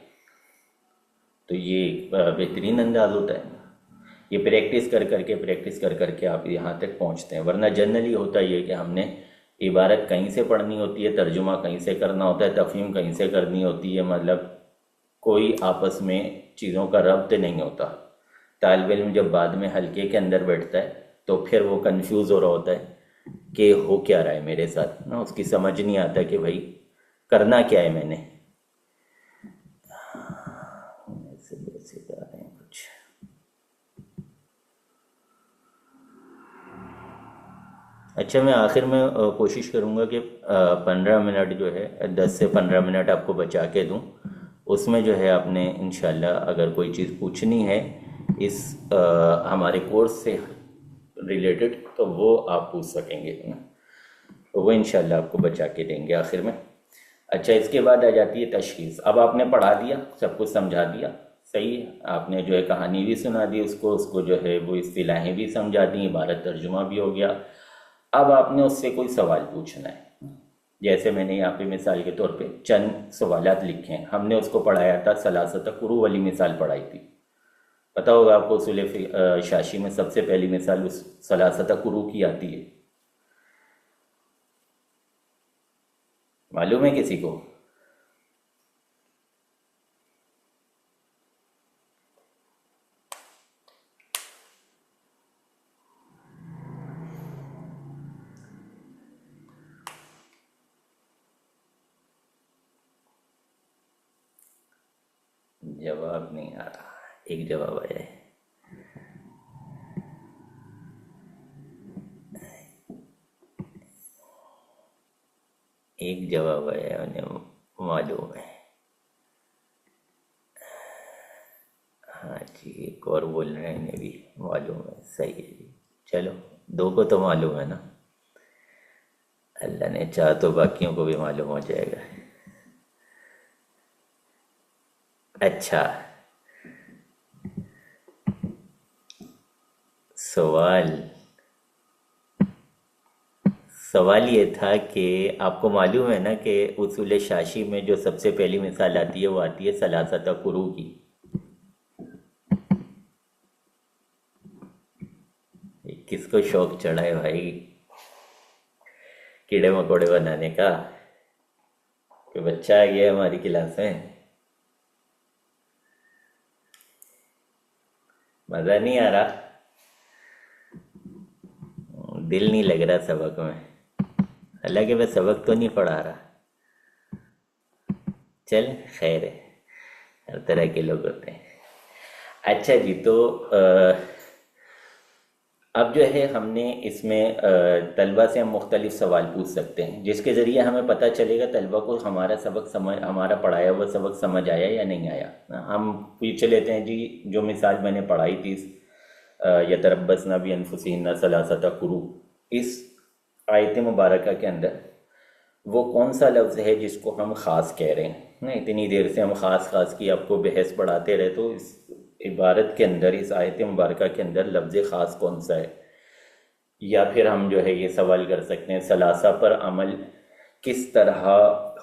تو یہ بہترین انداز ہوتا ہے. یہ پریکٹس کر کے آپ یہاں تک پہنچتے ہیں. ورنہ جنرلی ہوتا یہ کہ ہم نے عبارت کہیں سے پڑھنی ہوتی ہے، ترجمہ کہیں سے کرنا ہوتا ہے، تفہیم کہیں سے کرنی ہوتی ہے، مطلب کوئی آپس میں چیزوں کا ربط نہیں ہوتا. طالب علم جب بعد میں حلقے کے اندر بیٹھتا ہے تو پھر وہ کنفیوز ہو رہا ہوتا ہے کہ ہو کیا رہا ہے میرے ساتھ نا. اس کی سمجھ نہیں آتا کہ بھائی کرنا کیا ہے میں نے. ایسے جا رہے ہیں کچھ. اچھا میں آخر میں کوشش کروں گا کہ 15 منٹ جو ہے 10 سے 15 منٹ آپ کو بچا کے دوں. اس میں جو ہے آپ نے انشاءاللہ اگر کوئی چیز پوچھنی ہے اس ہمارے کورس سے ریلیٹڈ تو وہ آپ پوچھ سکیں گے، وہ انشاءاللہ آپ کو بچا کے دیں گے آخر میں. اچھا اس کے بعد آ جاتی ہے تشخیص. اب آپ نے پڑھا دیا، سب کچھ سمجھا دیا، صحیح ہے، آپ نے جو ہے کہانی بھی سنا دی، اس کو جو ہے وہ اصطلاحیں بھی سمجھا دیں، عبارت ترجمہ بھی ہو گیا. اب آپ نے اس سے کوئی سوال پوچھنا ہے. جیسے میں نے یہاں پہ مثال کے طور پہ چند سوالات لکھے ہیں. ہم نے اس کو پڑھایا تھا ثلاثت قروء والی مثال پڑھائی تھی. پتہ ہوگا آپ کو اصول شاشی میں سب سے پہلی مثال اس ثلاثت قروء کی آتی ہے. معلوم ہے کسی کو؟ جواب نہیں آ رہا. ایک جواب آیا ہے. ایک جواب آیا ہے، انہیں معلوم ہے. ہاں جی ایک اور بول رہے ہیں، انہیں بھی معلوم ہے. صحیح ہے جی. چلو 2 کو تو معلوم ہے نا، اللہ نے چاہا تو باقیوں کو بھی معلوم ہو جائے گا. اچھا سوال یہ تھا کہ آپ کو معلوم ہے نا کہ اصول شاشی میں جو سب سے پہلی مثال آتی ہے وہ آتی ہے ثلاثت قروء کی. کس کو شوق چڑھا ہے بھائی کیڑے مکوڑے بنانے کا کہ بچہ آ گیا ہماری کلاس میں؟ مزہ نہیں آ رہا، دل نہیں لگ رہا سبق میں. حالانکہ میں سبق تو نہیں پڑھا رہا. چل خیر ہے، ہر طرح کے لوگ ہوتے ہیں. اچھا جی تو اب جو ہے ہم نے اس میں طلبہ سے ہم مختلف سوال پوچھ سکتے ہیں، جس کے ذریعے ہمیں پتہ چلے گا طلبہ کو ہمارا پڑھایا ہوا سبق سمجھ آیا یا نہیں آیا۔ ہم پوچھ لیتے ہیں جی، جو مثال میں نے پڑھائی تھی یتربصن بانفسہن ثلاثۃ قروء، اس آیت مبارکہ کے اندر وہ کون سا لفظ ہے جس کو ہم خاص کہہ رہے ہیں؟ اتنی دیر سے ہم خاص کی آپ کو بحث پڑھاتے رہے، تو اس عبارت کے اندر، اس آیت مبارکہ کے اندر لفظ خاص کون سا ہے؟ یا پھر ہم جو ہے یہ سوال کر سکتے ہیں ثلاثہ پر عمل کس طرح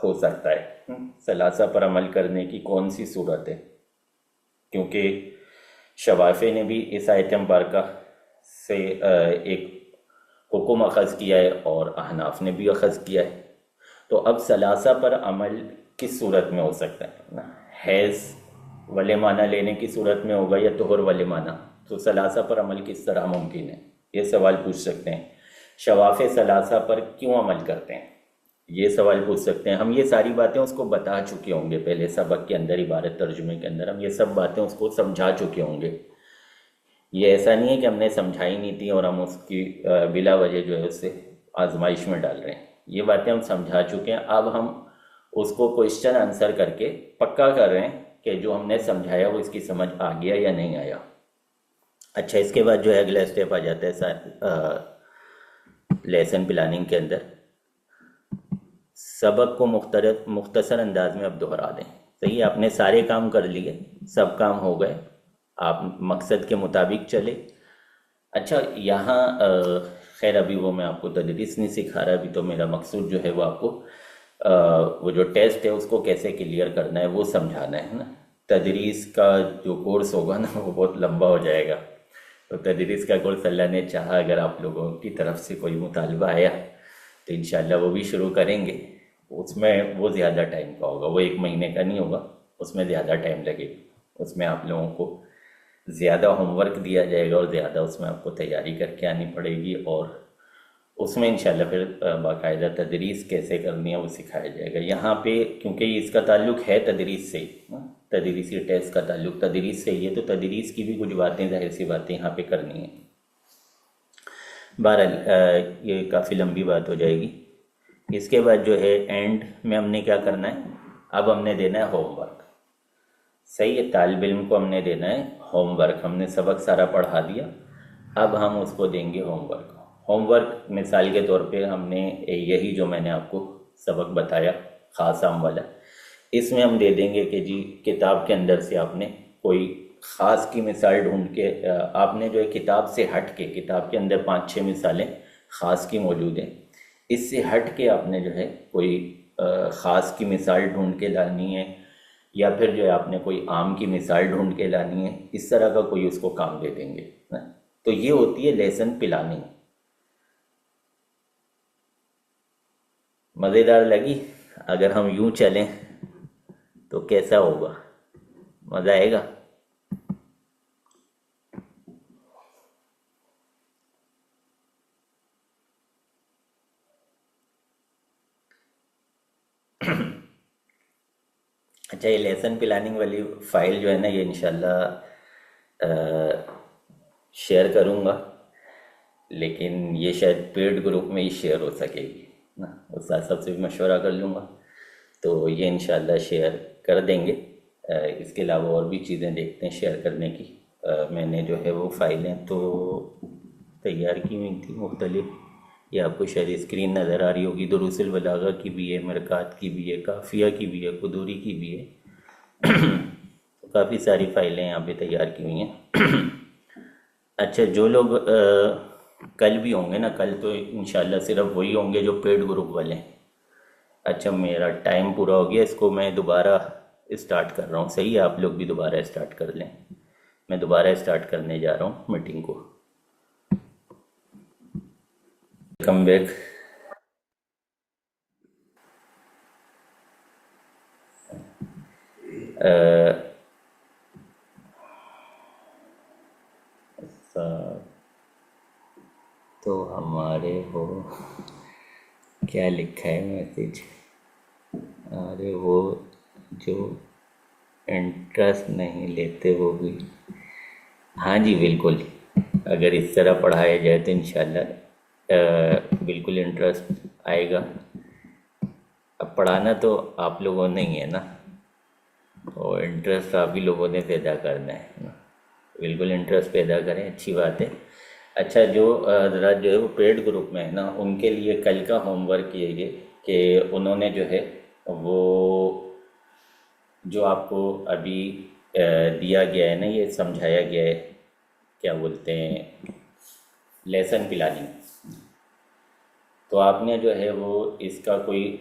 ہو سکتا ہے؟ ثلاثہ پر عمل کرنے کی کون سی صورت ہے؟ کیونکہ شوافع نے بھی اس آیت مبارکہ سے ایک حکم اخذ کیا ہے اور احناف نے بھی اخذ کیا ہے، تو اب ثلاثہ پر عمل کس صورت میں ہو سکتا ہے؟ حیض والے معنی لینے کی صورت میں ہوگا یا طہر والے معنی؟ تو ثلاثہ پر عمل کس طرح ممکن ہے؟ یہ سوال پوچھ سکتے ہیں۔ شوافع ثلاثہ پر کیوں عمل کرتے ہیں؟ یہ سوال پوچھ سکتے ہیں۔ ہم یہ ساری باتیں اس کو بتا چکے ہوں گے پہلے سبق کے اندر، عبارت ترجمے کے اندر ہم یہ سب باتیں اس کو سمجھا چکے ہوں گے۔ یہ ایسا نہیں ہے کہ ہم نے سمجھائی نہیں تھی اور ہم اس کی بلا وجہ جو ہے اس سے آزمائش میں ڈال رہے ہیں۔ یہ باتیں ہم سمجھا چکے ہیں، اب ہم اس کو کوشچن آنسر کر کے پکا کر رہے ہیں کہ جو ہم نے سمجھایا وہ اس کی سمجھ آ گیا یا نہیں آیا۔ اچھا، اس کے بعد جو ہے اگلا اسٹیپ آ جاتا ہے لیسن پلاننگ کے اندر، سبق کو مختصر انداز میں اب دہرا دیں۔ صحیح، آپ نے سارے کام کر لیے، سب کام ہو گئے، آپ مقصد کے مطابق چلے۔ اچھا، یہاں خیر ابھی وہ میں آپ کو تدریس نہیں سکھا رہا، ابھی تو میرا مقصود جو ہے وہ آپ کو وہ جو ٹیسٹ ہے اس کو کیسے کلیئر کرنا ہے وہ سمجھانا ہے نا۔ تدریس کا جو کورس ہوگا نا وہ بہت لمبا ہو جائے گا، تو تدریس کا کورس اللہ نے چاہا اگر آپ لوگوں کی طرف سے کوئی مطالبہ آیا تو انشاءاللہ وہ بھی شروع کریں گے۔ اس میں وہ زیادہ ٹائم کا ہوگا، وہ 1 مہینے کا نہیں ہوگا، اس میں زیادہ ٹائم لگے گا۔ اس میں آپ لوگوں کو زیادہ ہوم ورک دیا جائے گا اور زیادہ اس میں آپ کو تیاری کر کے آنی پڑے گی، اور اس میں انشاءاللہ پھر باقاعدہ تدریس کیسے کرنی ہے وہ سکھایا جائے گا۔ یہاں پہ کیونکہ اس کا تعلق ہے تدریس سے، تدریسی ٹیسٹ کا تعلق تدریس سے ہی ہے، تو تدریس کی بھی کچھ باتیں ظاہر سی باتیں یہاں پہ کرنی ہیں۔ بہرحال یہ کافی لمبی بات ہو جائے گی۔ اس کے بعد جو ہے اینڈ میں ہم نے کیا کرنا ہے، اب ہم نے دینا ہے ہوم ورک۔ صحیح ہے، طالب علم کو ہم نے دینا ہے ہوم ورک۔ ہم نے سبق سارا پڑھا دیا، اب ہم اس کو دیں گے ہوم ورک۔ ہوم ورک مثال کے طور پہ ہم نے یہی جو میں نے آپ کو سبق بتایا خاص عام والا، اس میں ہم دے دیں گے کہ جی کتاب کے اندر سے آپ نے کوئی خاص کی مثال ڈھونڈ کے، آپ نے جو ہے کتاب سے ہٹ کے، کتاب کے اندر 5-6 مثالیں خاص کی موجود ہیں، اس سے ہٹ کے آپ نے جو ہے کوئی خاص کی مثال ڈھونڈ کے لانی ہے، یا پھر جو ہے آپ نے کوئی عام کی مثال ڈھونڈ کے لانی ہے، اس طرح کا کوئی اس کو کام دے دیں گے۔ تو یہ ہوتی ہے لیسن پلاننگ۔ مزیدار لگی؟ اگر ہم یوں چلیں تو کیسا ہوگا؟ مزہ آئے گا؟ اچھا، یہ لیسن پلاننگ والی فائل جو ہے نا، یہ انشاءاللہ شیئر کروں گا، لیکن یہ شاید پیڈ گروپ میں ہی شیئر ہو سکے گی نا، استاد صاحب سے بھی مشورہ کر لوں گا، تو یہ انشاءاللہ شیئر کر دیں گے۔ اس کے علاوہ اور بھی چیزیں دیکھتے ہیں شیئر کرنے کی۔ میں نے جو ہے وہ فائلیں تو تیار کی ہوئی تھیں مختلف، یہ آپ کو شاید اسکرین نظر آ رہی ہوگی۔ دروس البلاغہ کی بھی ہے، مرکات کی بھی ہے، کافیہ کی بھی ہے، قدوری کی بھی ہے، کافی ساری فائلیں یہاں پہ تیار کی ہوئی ہیں۔ اچھا، جو لوگ کل بھی ہوں گے نا، کل تو انشاءاللہ صرف وہی ہوں گے جو پیڈ گروپ والے ہیں۔ اچھا، میرا ٹائم پورا ہو گیا، اس کو میں دوبارہ اسٹارٹ کر رہا ہوں۔ صحیح ہے، آپ لوگ بھی دوبارہ اسٹارٹ کر لیں، میں دوبارہ اسٹارٹ کرنے جا رہا ہوں میٹنگ کو۔ Welcome back. تو ہمارے ہو کیا لکھا ہے میسیج؟ ارے وہ جو انٹرسٹ نہیں لیتے وہ بھی، ہاں جی بالکل، اگر اس طرح پڑھایا جائے تو انشاءاللہ بالکل انٹرسٹ آئے گا. اب پڑھانا تو آپ لوگوں نے ہی ہے نا، اور انٹرسٹ آپ ہی لوگوں نے پیدا کرنا ہے. بالکل انٹرسٹ پیدا کریں، اچھی بات ہے. اچھا، جو حضرات جو ہے وہ پیڈ گروپ میں ہے نا، ان کے لیے کل کا ہوم ورک یہ کہ انہوں نے جو ہے وہ جو آپ کو ابھی دیا گیا ہے نا، یہ سمجھایا گیا ہے، کیا بولتے ہیں، لیسن پلاننگ. تو آپ نے جو ہے وہ اس کا کوئی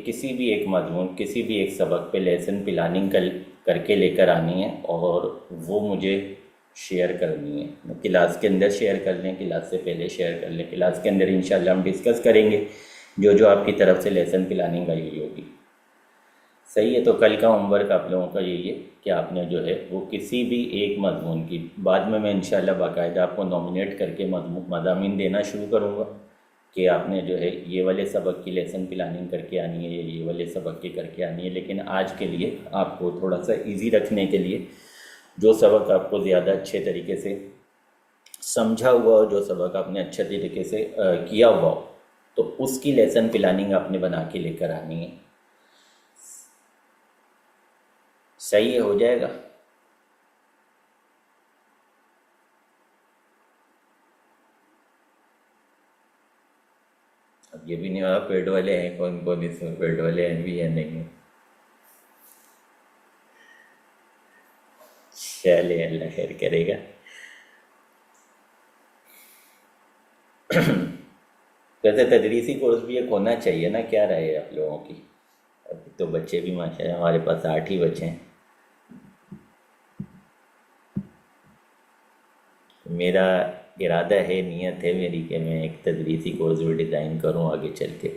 کسی بھی ایک مضمون، کسی بھی ایک سبق پہ لیسن پلاننگ کر کے لے کر آنی ہے، اور وہ مجھے شیئر کرنی ہے. کلاس کے اندر شیئر کر لیں، کلاس سے پہلے شیئر کر لیں، کلاس کے اندر انشاءاللہ ہم ڈسکس کریں گے جو آپ کی طرف سے لیسن پلاننگ آئی ہوگی. صحیح ہے. تو کل کا ہوم ورک آپ لوگوں کا یہی ہے کہ آپ نے جو ہے وہ کسی بھی ایک مضمون کی، بعد میں انشاءاللہ باقاعدہ آپ کو نامنیٹ کر کے مضامین دینا شروع کروں گا کہ آپ نے جو ہے یہ والے سبق کی لیسن پلاننگ کر کے آنی ہے، یہ والے سبق کی کر کے آنی ہے. لیکن آج کے لیے آپ کو تھوڑا سا ایزی رکھنے کے لیے جو سبق آپ کو زیادہ اچھے طریقے سے سمجھا ہوا ہو، جو سبق آپ نے اچھے طریقے سے کیا ہوا ہو، تو اس کی لیسن پلاننگ آپ نے بنا کے لے کر آنی ہے. صحیح ہے، ہو جائے گا. اب یہ بھی نہیں ہوا پیڈ والے ہیں کون کون، اس میں پیڈ والے ہیں بھی یا نہیں ہیں. چلے، اللہ خیر کرے گا. ویسے تدریسی کورس بھی ایک ہونا چاہیے نا، کیا رہے ہے آپ لوگوں کی؟ ابھی تو بچے بھی ماشاء اللہ ہمارے پاس 8 ہی بچے ہیں. میرا ارادہ ہے، نیت ہے میری کہ میں ایک تدریسی کورس بھی ڈیزائن کروں آگے چل کے.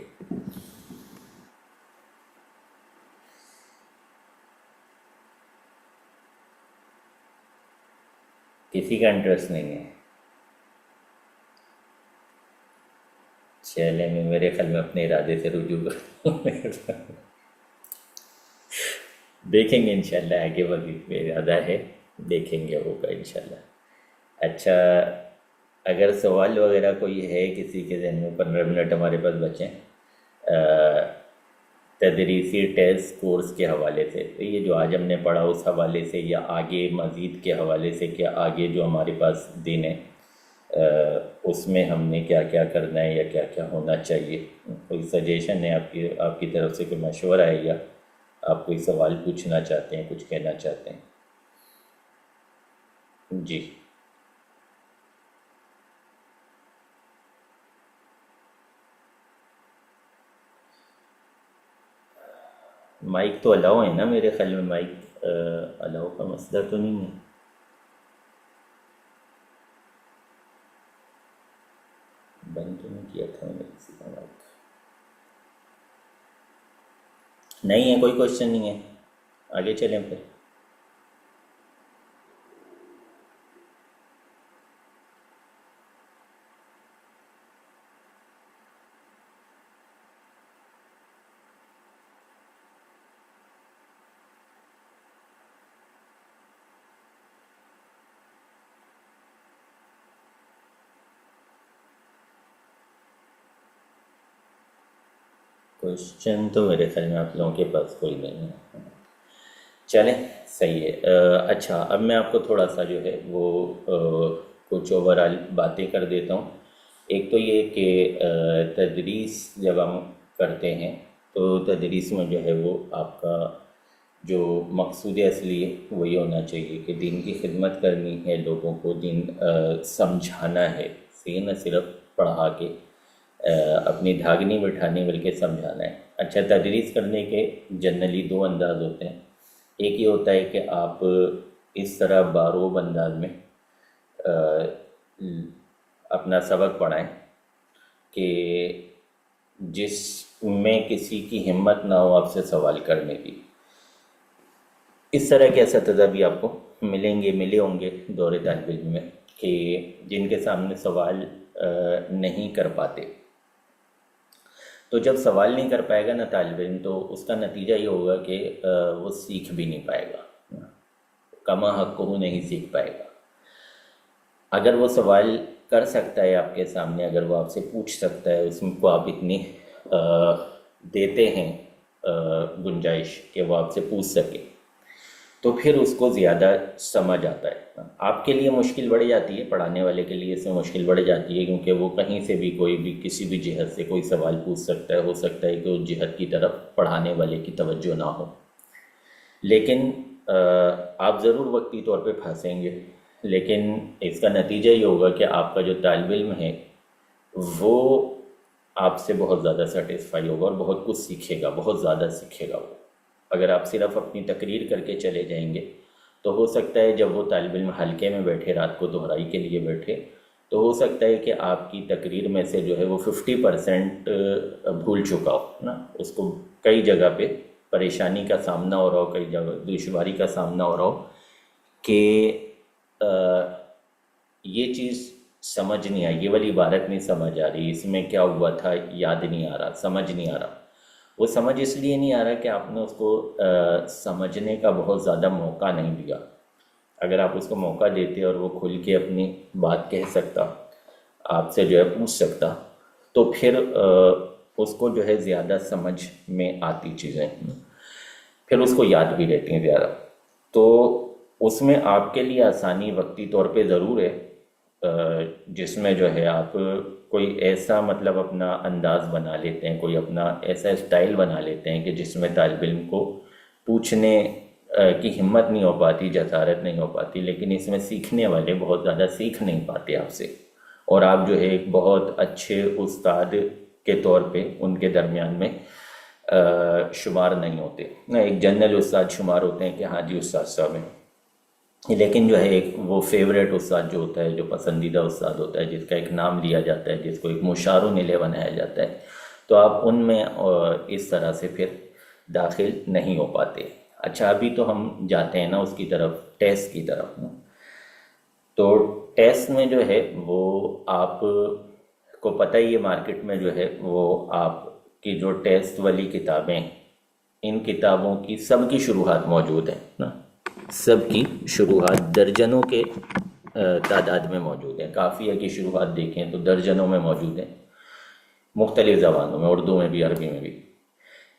کسی کا انٹرسٹ نہیں ہے. چلے، میں میرے خیال میں اپنے ارادے سے رجوع کروں. دیکھیں گے انشاءاللہ آگے، وقت میں ارادہ ہے، دیکھیں گے ہوگا انشاءاللہ. اچھا، اگر سوال وغیرہ کوئی ہے کسی کے ذہن میں، 15 منٹ ہمارے پاس بچیں تدریسی ٹیسٹ کورس کے حوالے سے، تو یہ جو آج ہم نے پڑھا اس حوالے سے، یا آگے مزید کے حوالے سے کہ آگے جو ہمارے پاس دن ہے اس میں ہم نے کیا کیا کرنا ہے یا کیا کیا ہونا چاہیے. کوئی سجیشن ہے آپ کی طرف سے، کوئی مشورہ ہے، یا آپ کوئی سوال پوچھنا چاہتے ہیں، کچھ کہنا چاہتے ہیں؟ جی. مائک تو الاؤ ہے نا میرے خیال میں، مائک الاؤ کا مسئلہ تو نہیں ہے. بند تو نہیں کیا تھا میں نے کسی کا مائک. نہیں ہے، کوئی کوشچن نہیں ہے. آگے چلیں پھر. کوشچن تو میرے خیال میں آپ لوگوں کے پاس کوئی نہیں ہے. چلیں، صحیح ہے. اچھا، اب میں آپ کو تھوڑا سا جو ہے وہ کچھ اوورآل باتیں کر دیتا ہوں. ایک تو یہ کہ تدریس جب ہم کرتے ہیں تو تدریس میں جو ہے وہ آپ کا جو مقصود اصلی ہے وہی ہونا چاہیے کہ دین کی خدمت کرنی ہے، لوگوں کو دین سمجھانا ہے. صحیح، نہ صرف پڑھا کے اپنی دھاگ نہیں بٹھانی بلکہ سمجھانا ہے. اچھا، تدریس کرنے کے جنرلی 2 انداز ہوتے ہیں. ایک یہ ہوتا ہے کہ آپ اس طرح باروب انداز میں اپنا سبق پڑھائیں کہ جس میں کسی کی ہمت نہ ہو آپ سے سوال کرنے کی. اس طرح کے اساتذہ بھی آپ کو ملے ہوں گے دور طالب علم میں، کہ جن کے سامنے سوال نہیں کر پاتے. تو جب سوال نہیں کر پائے گا نا طالب علم، تو اس کا نتیجہ یہ ہوگا کہ وہ سیکھ بھی نہیں پائے گا، کما حق کو نہیں سیکھ پائے گا. اگر وہ سوال کر سکتا ہے آپ کے سامنے، اگر وہ آپ سے پوچھ سکتا ہے، اس کو آپ اتنی دیتے ہیں گنجائش کہ وہ آپ سے پوچھ سکے، تو پھر اس کو زیادہ سمجھ آتا ہے۔ آپ کے لیے مشکل بڑھ جاتی ہے، پڑھانے والے کے لیے اس میں مشکل بڑھ جاتی ہے، کیونکہ وہ کہیں سے بھی کوئی بھی کسی بھی جہت سے کوئی سوال پوچھ سکتا ہے، ہو سکتا ہے کہ اس جہت کی طرف پڑھانے والے کی توجہ نہ ہو، لیکن آپ ضرور وقتی طور پہ پھنسیں گے، لیکن اس کا نتیجہ یہ ہوگا کہ آپ کا جو طالب علم ہے وہ آپ سے بہت زیادہ سیٹسفائی ہوگا اور بہت کچھ سیکھے گا، بہت زیادہ سیکھے گا وہ۔ اگر آپ صرف اپنی تقریر کر کے چلے جائیں گے تو ہو سکتا ہے جب وہ طالب علم حلقے میں بیٹھے، رات کو دہرائی کے لیے بیٹھے، تو ہو سکتا ہے کہ آپ کی تقریر میں سے جو ہے وہ 50% بھول چکا ہو نا، اس کو کئی جگہ پہ پریشانی کا سامنا ہو رہا ہو، کئی جگہ دشواری کا سامنا ہو رہا ہو کہ یہ چیز سمجھ نہیں آئی، یہ والی عبارت نہیں سمجھ آ رہی، اس میں کیا ہوا تھا یاد نہیں آ رہا، سمجھ نہیں آ رہا۔ وہ سمجھ اس لیے نہیں آ رہا کہ آپ نے اس کو سمجھنے کا بہت زیادہ موقع نہیں دیا۔ اگر آپ اس کو موقع دیتے اور وہ کھل کے اپنی بات کہہ سکتا، آپ سے جو ہے پوچھ سکتا، تو پھر اس کو جو ہے زیادہ سمجھ میں آتی چیزیں، پھر اس کو یاد بھی رہتی ہیں زیادہ۔ تو اس میں آپ کے لیے آسانی وقتی طور پہ ضرور ہے، جس میں جو ہے آپ کوئی ایسا مطلب اپنا انداز بنا لیتے ہیں، کوئی اپنا ایسا اسٹائل بنا لیتے ہیں کہ جس میں طالب علم کو پوچھنے کی ہمت نہیں ہو پاتی، جسارت نہیں ہو پاتی، لیکن اس میں سیکھنے والے بہت زیادہ سیکھ نہیں پاتے آپ سے، اور آپ جو ہے ایک بہت اچھے استاد کے طور پہ ان کے درمیان میں شمار نہیں ہوتے، ایک جنرل استاد شمار ہوتے ہیں کہ ہاں جی استاد صاحب ہیں، لیکن جو ہے ایک وہ فیوریٹ استاد جو ہوتا ہے، جو پسندیدہ استاد ہوتا ہے، جس کا ایک نام لیا جاتا ہے، جس کو ایک مشار نیلے بنایا جاتا ہے، تو آپ ان میں اس طرح سے پھر داخل نہیں ہو پاتے۔ اچھا، ابھی تو ہم جاتے ہیں نا اس کی طرف، ٹیسٹ کی طرف۔ تو ٹیسٹ میں جو ہے وہ آپ کو پتہ ہی ہے، مارکیٹ میں جو ہے وہ آپ کی جو ٹیسٹ والی کتابیں، ان کتابوں کی سب کی شروحات موجود ہیں نا، سب کی شروحات درجنوں کے تعداد میں موجود ہیں۔ کافیہ کی شروحات دیکھیں تو درجنوں میں موجود ہیں، مختلف زبانوں میں، اردو میں بھی، عربی میں بھی۔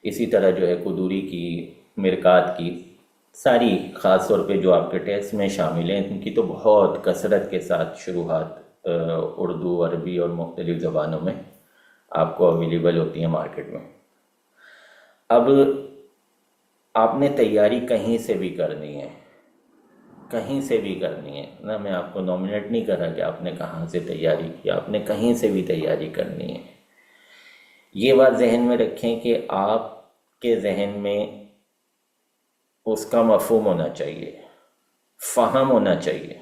اسی طرح جو ہے قدوری کی، مرکات کی، ساری خاص طور پہ جو آپ کے ٹیسٹ میں شامل ہیں، ان کی تو بہت کثرت کے ساتھ شروحات اردو، عربی اور مختلف زبانوں میں آپ کو اویلیبل ہوتی ہیں مارکیٹ میں۔ اب آپ نے تیاری کہیں سے بھی کرنی ہے، کہیں سے بھی کرنی ہے نا، میں آپ کو نومینیٹ نہیں کر رہا کہ آپ نے کہاں سے تیاری کی، آپ نے کہیں سے بھی تیاری کرنی ہے۔ یہ بات ذہن میں رکھیں کہ آپ کے ذہن میں اس کا مفہوم ہونا چاہیے، فہم ہونا چاہیے۔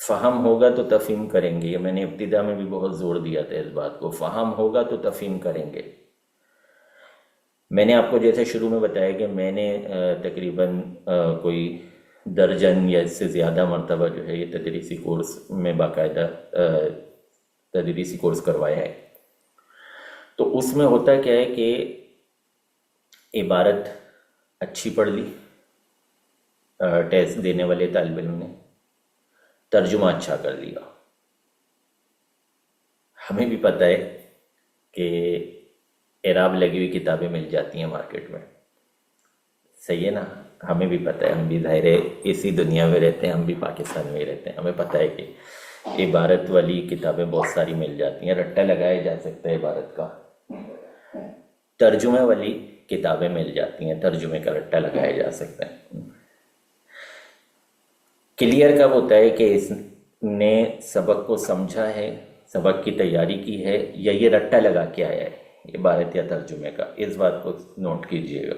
فہم ہوگا تو تفہیم کریں گے، یہ میں نے ابتدا میں بھی بہت زور دیا تھا اس بات کو، فہم ہوگا تو تفہیم کریں گے۔ میں نے آپ کو جیسے شروع میں بتایا کہ میں نے تقریباً کوئی درجن یا اس سے زیادہ مرتبہ جو ہے یہ تدریسی کورس میں باقاعدہ تدریسی کورس کروایا ہے۔ تو اس میں ہوتا کیا ہے کہ عبارت اچھی پڑھ لی ٹیسٹ دینے والے طالب علم نے، ترجمہ اچھا کر لیا۔ ہمیں بھی پتہ ہے کہ اعراب لگی ہوئی کتابیں مل جاتی ہیں مارکیٹ میں، صحیح ہے نا، ہمیں بھی پتہ ہے، ہم بھی ظاہر ہے اسی دنیا میں رہتے ہیں، ہم بھی پاکستان میں ہی رہتے ہیں، ہمیں پتہ ہے کہ عبارت والی کتابیں بہت ساری مل جاتی ہیں، رٹا لگایا جا سکتا ہے عبارت کا۔ ترجمے والی کتابیں مل جاتی ہیں، ترجمے کا رٹا لگایا جا سکتا ہے۔ کلیئر کب ہوتا ہے کہ اس نے سبق کو سمجھا ہے، سبق کی تیاری کی ہے، یا یہ رٹا لگا کے آیا ہے عبارت یا ترجمے کا۔ اس بات کو نوٹ کیجئے گا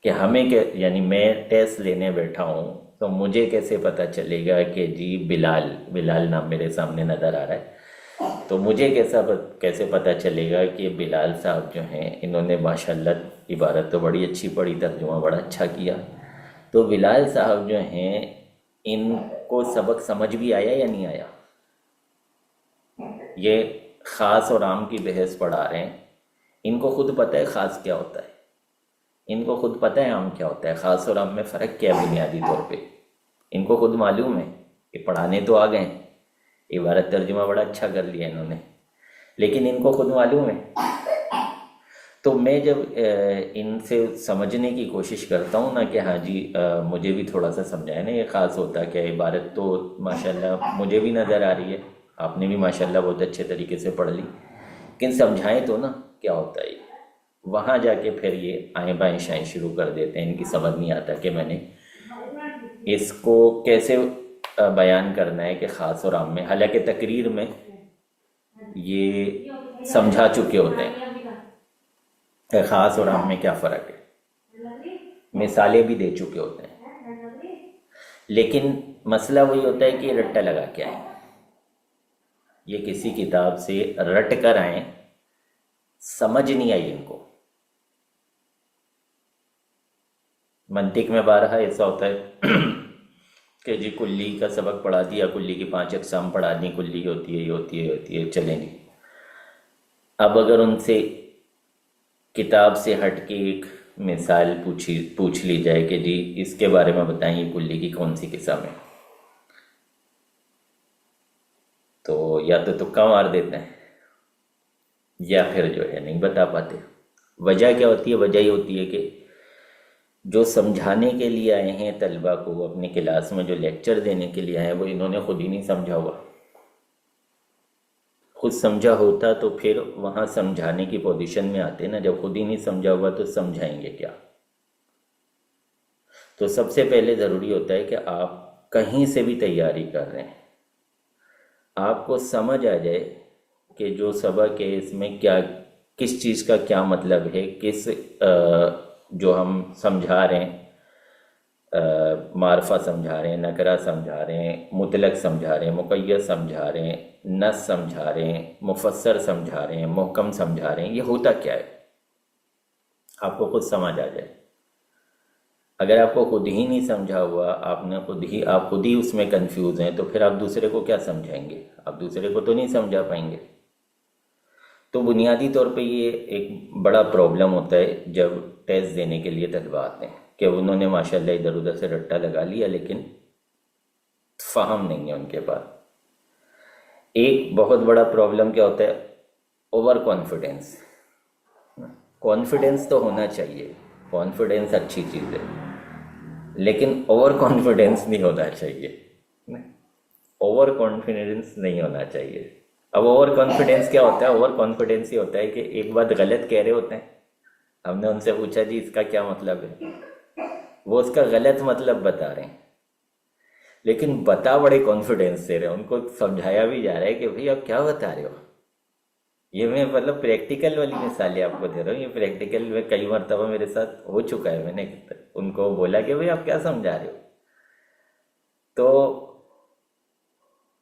کہ ہمیں یعنی میں ٹیسٹ لینے بیٹھا ہوں تو مجھے کیسے پتہ چلے گا کہ جی بلال نام میرے سامنے نظر آ رہا ہے، تو مجھے کیسے پتہ چلے گا کہ بلال صاحب جو ہیں انہوں نے ماشاءاللہ عبارت تو بڑی اچھی پڑھی، ترجمہ بڑا اچھا کیا، تو بلال صاحب جو ہیں ان کو سبق سمجھ بھی آیا یا نہیں آیا؟ یہ خاص اور عام کی بحث پڑھا رہے ہیں، ان کو خود پتہ ہے خاص کیا ہوتا ہے، ان کو خود پتہ ہے عام کیا ہوتا ہے، خاص اور عام میں فرق کیا ہے بنیادی طور پہ، ان کو خود معلوم ہے یہ پڑھانے تو آ گئے ہیں، عبارت ترجمہ بڑا اچھا کر لیا انہوں نے، لیکن ان کو خود معلوم ہے۔ تو میں جب ان سے سمجھنے کی کوشش کرتا ہوں نا کہ ہاں جی مجھے بھی تھوڑا سا سمجھائیں نا، یہ خاص ہوتا ہے کہ عبارت تو ماشاءاللہ مجھے بھی نظر آ رہی ہے، آپ نے بھی ماشاءاللہ بہت اچھے طریقے سے پڑھ لی، لیکن سمجھائیں تو نا کیا ہوتا ہے یہ۔ وہاں جا کے پھر یہ آئیں بائیں شائیں شروع کر دیتے ہیں، ان کی سمجھ نہیں آتا کہ میں نے اس کو کیسے بیان کرنا ہے کہ خاص اور عام میں، حالانکہ تقریر میں یہ سمجھا چکے ہوتے ہیں کہ خاص اور عام میں کیا فرق ہے، مثالیں بھی دے چکے ہوتے ہیں، لیکن مسئلہ وہی ہوتا ہے کہ یہ رٹا لگا کے آئیں، یہ کسی کتاب سے رٹ کر آئیں، سمجھ نہیں آئی ان کو۔ منطق میں بارہا ایسا ہوتا ہے کہ جی کلی کا سبق پڑھا دیا، کلی کی 5 اقسام پڑھا دی، کلی ہوتی ہے، یہ ہوتی ہے، یہ ہوتی ہے، چلیں جی۔ اب اگر ان سے کتاب سے ہٹ کے ایک مثال پوچھ لی جائے کہ جی اس کے بارے میں بتائیں یہ کلی کی کون سی قسم ہے، تو یا تو تکا مار دیتے ہیں یا پھر جو ہے نہیں بتا پاتے۔ وجہ کیا ہوتی ہے؟ وجہ یہ ہوتی ہے کہ جو سمجھانے کے لیے آئے ہیں طلبہ کو، اپنے کلاس میں جو لیکچر دینے کے لیے آئے ہیں، وہ انہوں نے خود ہی نہیں سمجھا ہوا۔ خود سمجھا ہوتا تو پھر وہاں سمجھانے کی پوزیشن میں آتے نا، جب خود ہی نہیں سمجھا ہوا تو سمجھائیں گے کیا؟ تو سب سے پہلے ضروری ہوتا ہے کہ آپ کہیں سے بھی تیاری کر رہے ہیں، آپ کو سمجھ آ جائے کہ جو سبق ہے اس میں کیا، کس چیز کا کیا مطلب ہے، کس جو ہم سمجھا رہے ہیں، معرفہ سمجھا رہے ہیں، نکرہ سمجھا رہے ہیں، مطلق سمجھا رہے ہیں، مقید سمجھا رہے ہیں، نص سمجھا رہے ہیں، مفسر سمجھا رہے ہیں، محکم سمجھا رہے ہیں، یہ ہوتا کیا ہے، آپ کو خود سمجھ آ جائے۔ اگر آپ کو خود ہی نہیں سمجھا ہوا، آپ خود ہی اس میں کنفیوز ہیں، تو پھر آپ دوسرے کو کیا سمجھائیں گے؟ آپ دوسرے کو تو نہیں سمجھا پائیں گے۔ تو بنیادی طور پہ یہ ایک بڑا پرابلم ہوتا ہے جب ٹیسٹ دینے کے لیے طلبہ آتے ہیں کہ انہوں نے ماشاءاللہ ادھر ادھر سے رٹا لگا لیا، لیکن فہم نہیں ہے ان کے پاس۔ ایک بہت بڑا پرابلم کیا ہوتا ہے؟ Over confidence. کانفیڈنس تو ہونا چاہیے، کانفیڈنس اچھی چیز ہے، لیکن اوور کانفیڈنس نہیں ہونا چاہیے، اوور کانفیڈنس نہیں ہونا چاہیے۔ اب اوور کانفیڈنس کیا ہوتا ہے؟ اوور کانفیڈنس یہ ہوتا ہے کہ ایک بات غلط کہہ رہے ہوتے ہیں، ہم نے ان سے پوچھا جی اس کا کیا مطلب ہے، وہ اس کا غلط مطلب بتا رہے ہیں، لیکن بتا بڑے کانفیڈنس سے رہے ہیں، ان کو سمجھایا بھی جا رہا ہے کہ بھئی آپ کیا بتا رہے ہو۔ یہ میں مطلب پریکٹیکل والی مثالیں آپ کو دے رہا ہوں، یہ پریکٹیکل میں کئی مرتبہ میرے ساتھ ہو چکا ہے، میں نے ان کو بولا کہ بھئی آپ کیا سمجھا رہے ہو، تو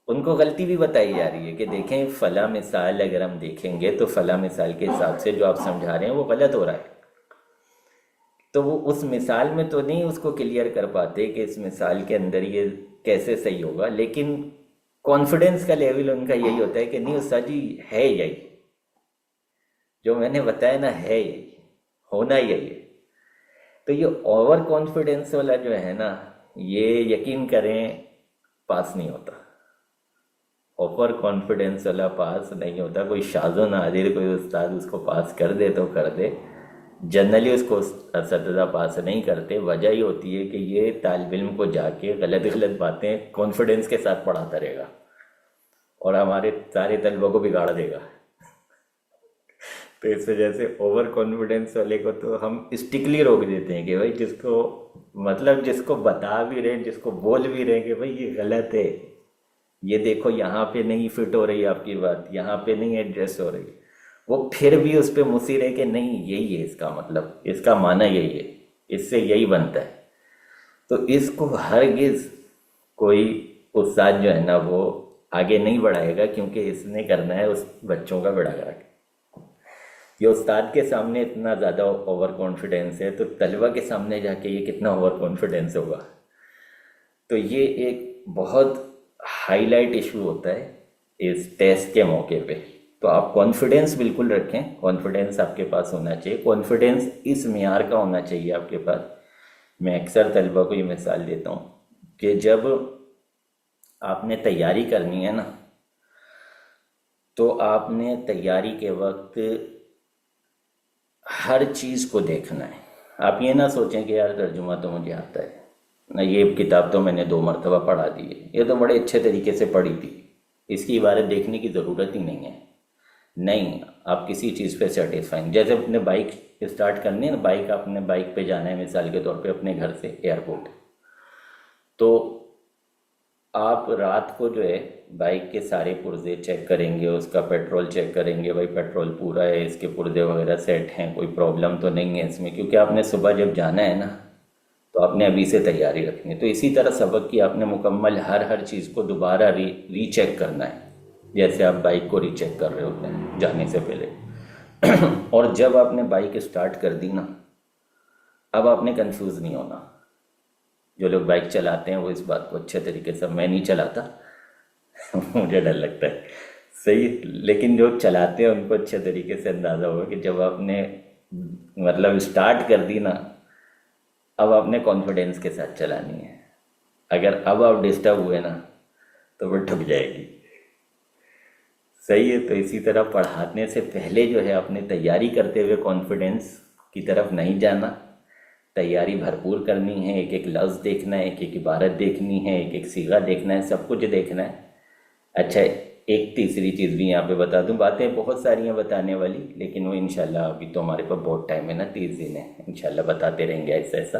ان کو غلطی بھی بتائی جا رہی ہے کہ دیکھیں فلاں مثال اگر ہم دیکھیں گے تو فلاں مثال کے حساب سے جو آپ سمجھا رہے ہیں وہ غلط ہو رہا ہے، تو وہ اس مثال میں تو نہیں اس کو کلیئر کر پاتے کہ اس مثال کے اندر یہ کیسے صحیح ہوگا، لیکن کانفیڈنس کا لیول ان کا یہی ہوتا ہے کہ نہیں استاد جی ہے یہی جو میں نے بتایا نا، ہے یہی، ہونا یہی ہے۔ تو یہ اوور کانفیڈنس والا جو ہے نا، یہ یقین کریں پاس نہیں ہوتا، اوور کانفیڈنس والا پاس نہیں ہوتا۔ کوئی شاذ و نادر کوئی استاد اس کو پاس کر دے تو کر دے، جنرلی اس کو اساتذہ پاس نہیں کرتے۔ وجہ یہ ہوتی ہے کہ یہ طالب علم کو جا کے غلط باتیں کانفیڈنس کے ساتھ پڑھاتا رہے گا اور ہمارے سارے طلبہ کو بگاڑ دے گا۔ تو اس وجہ سے اوور کانفیڈنس والے کو تو ہم اسٹکلی روک دیتے ہیں کہ بھائی جس کو بتا بھی رہے ہیں، جس کو بول بھی رہے ہیں کہ بھائی یہ غلط ہے، یہ دیکھو یہاں پہ نہیں فٹ ہو رہی آپ کی بات، یہاں پہ نہیں ایڈجسٹ ہو رہی، وہ پھر بھی اس پہ مصر ہے کہ نہیں یہی ہے اس کا مطلب، اس کا معنی یہی ہے، اس سے یہی بنتا ہے۔ تو اس کو ہرگز کوئی استاد جو ہے نا وہ آگے نہیں بڑھائے گا، کیونکہ اس نے کرنا ہے اس بچوں کا بیڑا گرک۔ یہ استاد کے سامنے اتنا زیادہ اوور کانفیڈنس ہے، تو طلبہ کے سامنے جا کے یہ کتنا اوور کانفیڈنس ہوگا۔ تو یہ ایک بہت ہائی لائٹ ایشو ہوتا ہے اس ٹیسٹ کے موقع پہ۔ تو آپ کانفیڈنس بالکل رکھیں، کانفیڈنس آپ کے پاس ہونا چاہیے، کانفیڈنس اس معیار کا ہونا چاہیے آپ کے پاس۔ میں اکثر طلبہ کو یہ مثال دیتا ہوں کہ جب آپ نے تیاری کرنی ہے نا، تو آپ نے تیاری کے وقت ہر چیز کو دیکھنا ہے. آپ یہ نہ سوچیں کہ یار ترجمہ تو مجھے آتا ہے نہ، یہ کتاب تو میں نے 2 مرتبہ پڑھا دی ہے، یہ تو بڑے اچھے طریقے سے پڑھی تھی، اس کی عبارت دیکھنے کی ضرورت ہی نہیں ہے. نہیں، آپ کسی چیز پہ سیٹسفائنگ، جیسے اپنے بائک اسٹارٹ کرنی ہے نا، بائک آپ نے بائک پہ جانا ہے مثال کے طور پہ اپنے گھر سے ایئرپورٹ، تو آپ رات کو جو ہے بائک کے سارے پرزے چیک کریں گے، اس کا پیٹرول چیک کریں گے، بھائی پیٹرول پورا ہے، اس کے پرزے وغیرہ سیٹ ہیں، کوئی پرابلم تو نہیں ہے اس میں، کیونکہ آپ نے صبح جب جانا ہے نا تو آپ نے ابھی سے تیاری رکھنی ہے. تو اسی طرح سبق کی آپ نے مکمل ہر چیز کو دوبارہ ری چیک کرنا ہے، جیسے آپ بائک کو ری چیک کر رہے ہوتے ہیں جانے سے پہلے. اور جب آپ نے بائک اسٹارٹ کر دی نا، اب آپ نے کنفیوز نہیں ہونا. جو لوگ بائک چلاتے ہیں وہ اس بات کو اچھے طریقے سے، میں نہیں چلاتا مجھے ڈر لگتا ہے صحیح، لیکن جو چلاتے ہیں ان کو اچھے طریقے سے اندازہ ہوگا کہ جب آپ نے مطلب اسٹارٹ کر دی نا، اب آپ نے کانفیڈینس کے ساتھ چلانی ہے. اگر اب آپ ڈسٹرب ہوئے نا تو وہ ٹھک جائے گی. صحیح ہے. تو اسی طرح پڑھانے سے پہلے جو ہے اپنے تیاری کرتے ہوئے کانفیڈینس کی طرف نہیں جانا، تیاری بھرپور کرنی ہے، ایک ایک لفظ دیکھنا ہے، ایک ایک عبارت دیکھنی ہے، ایک ایک صیغہ دیکھنا ہے، سب کچھ دیکھنا ہے. اچھا، ایک تیسری چیز بھی یہاں پہ بتا دوں، باتیں بہت ساری ہیں بتانے والی، لیکن وہ انشاءاللہ ابھی تو ہمارے پاس بہت ٹائم ہے نا، 30 دن ہے، انشاءاللہ بتاتے رہیں گے ایسا ایسا.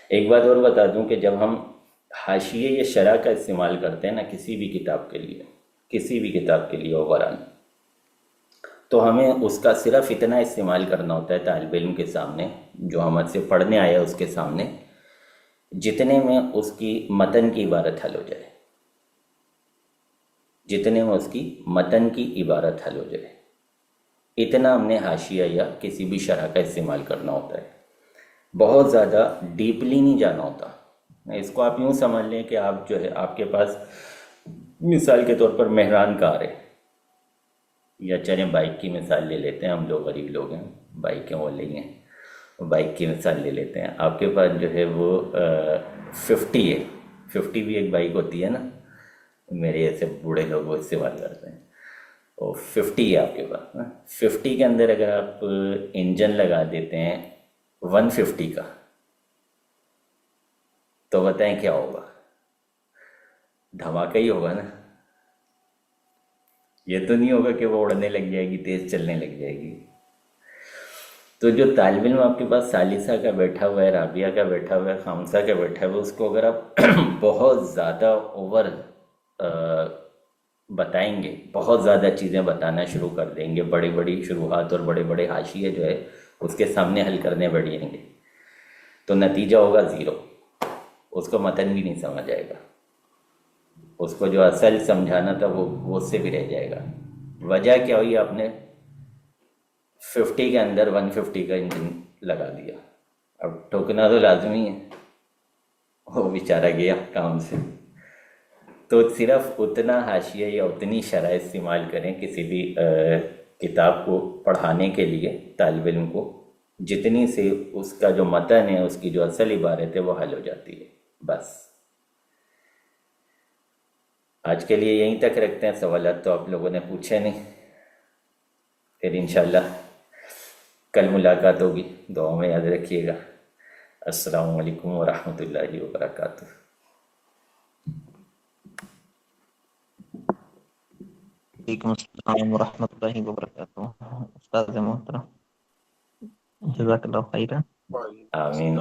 ایک بات اور بتا دوں کہ جب ہم حاشیے یا شرح کا استعمال کرتے ہیں نا کسی بھی کتاب کے لیے، کسی بھی کتاب کے لیے اوورآل، تو ہمیں اس کا صرف اتنا استعمال کرنا ہوتا ہے طالب علم کے سامنے، جو ہم سے پڑھنے آیا اس کے سامنے، جتنے میں اس کی متن کی عبارت حل ہو جائے، جتنے میں اس کی متن کی عبارت حل ہو جائے، اتنا ہم نے حاشیہ یا کسی بھی شرح کا استعمال کرنا ہوتا ہے. بہت زیادہ ڈیپلی نہیں جانا ہوتا. اس کو آپ یوں سمجھ لیں کہ آپ جو ہے آپ کے پاس مثال کے طور پر مہران کار ہے، یا چلیں بائک کی مثال لے لیتے ہیں، ہم لوگ غریب لوگ ہیں، بائکیں وہ لے ہیں، بائک کی مثال لے لیتے ہیں. آپ کے پاس جو ہے وہ 50 ہے، 50 بھی ایک بائک ہوتی ہے نا، میرے ایسے بوڑھے لوگ وہ استعمال کرتے ہیں، اور 50 ہے آپ کے پاس. 50 کے اندر اگر آپ انجن لگا دیتے ہیں 150 کا، تو بتائیں کیا ہوگا؟ دھماکہ ہی ہوگا نا. یہ تو نہیں ہوگا کہ وہ اڑنے لگ جائے گی، تیز چلنے لگ جائے گی. تو جو طالب علم آپ کے پاس ثالثہ کا بیٹھا ہوا ہے، رابعہ کا بیٹھا ہوا ہے، خامسہ کا بیٹھا ہوا ہے، اس کو اگر آپ بہت زیادہ اوور بتائیں گے، بہت زیادہ چیزیں بتانا شروع کر دیں گے، بڑی بڑی شروحات اور بڑے بڑے حاشیے جو ہے اس کے سامنے حل کرنے بیٹھیں گے، تو نتیجہ ہوگا 0. اس کو متن بھی نہیں سمجھ آئے گا، اس کو جو اصل سمجھانا تھا وہ اس سے بھی رہ جائے گا. وجہ کیا ہوئی؟ آپ نے 50 کے اندر 150 کا انجن لگا دیا، اب ٹھوکنا تو لازمی ہے، وہ بیچارہ گیا کام سے. تو صرف اتنا حاشیہ یا اتنی شرح استعمال کریں کسی بھی کتاب کو پڑھانے کے لیے طالب علم کو، جتنی سے اس کا جو متن ہے، اس کی جو اصل عبارت ہے وہ حل ہو جاتی ہے. بس آج کے لیے یہیں تک رکھتے ہیں. سوالات تو آپ لوگوں نے پوچھے نہیں، پھر انشاءاللہ کل ملاقات ہوگی. دعاؤں میں یاد رکھیے گا. السلام علیکم ورحمۃ اللہ وبرکاتہ. وعلیکم السلام ورحمۃ اللہ وبرکاتہ. استاد محترم، جزاک اللہ خیرہ. آمین.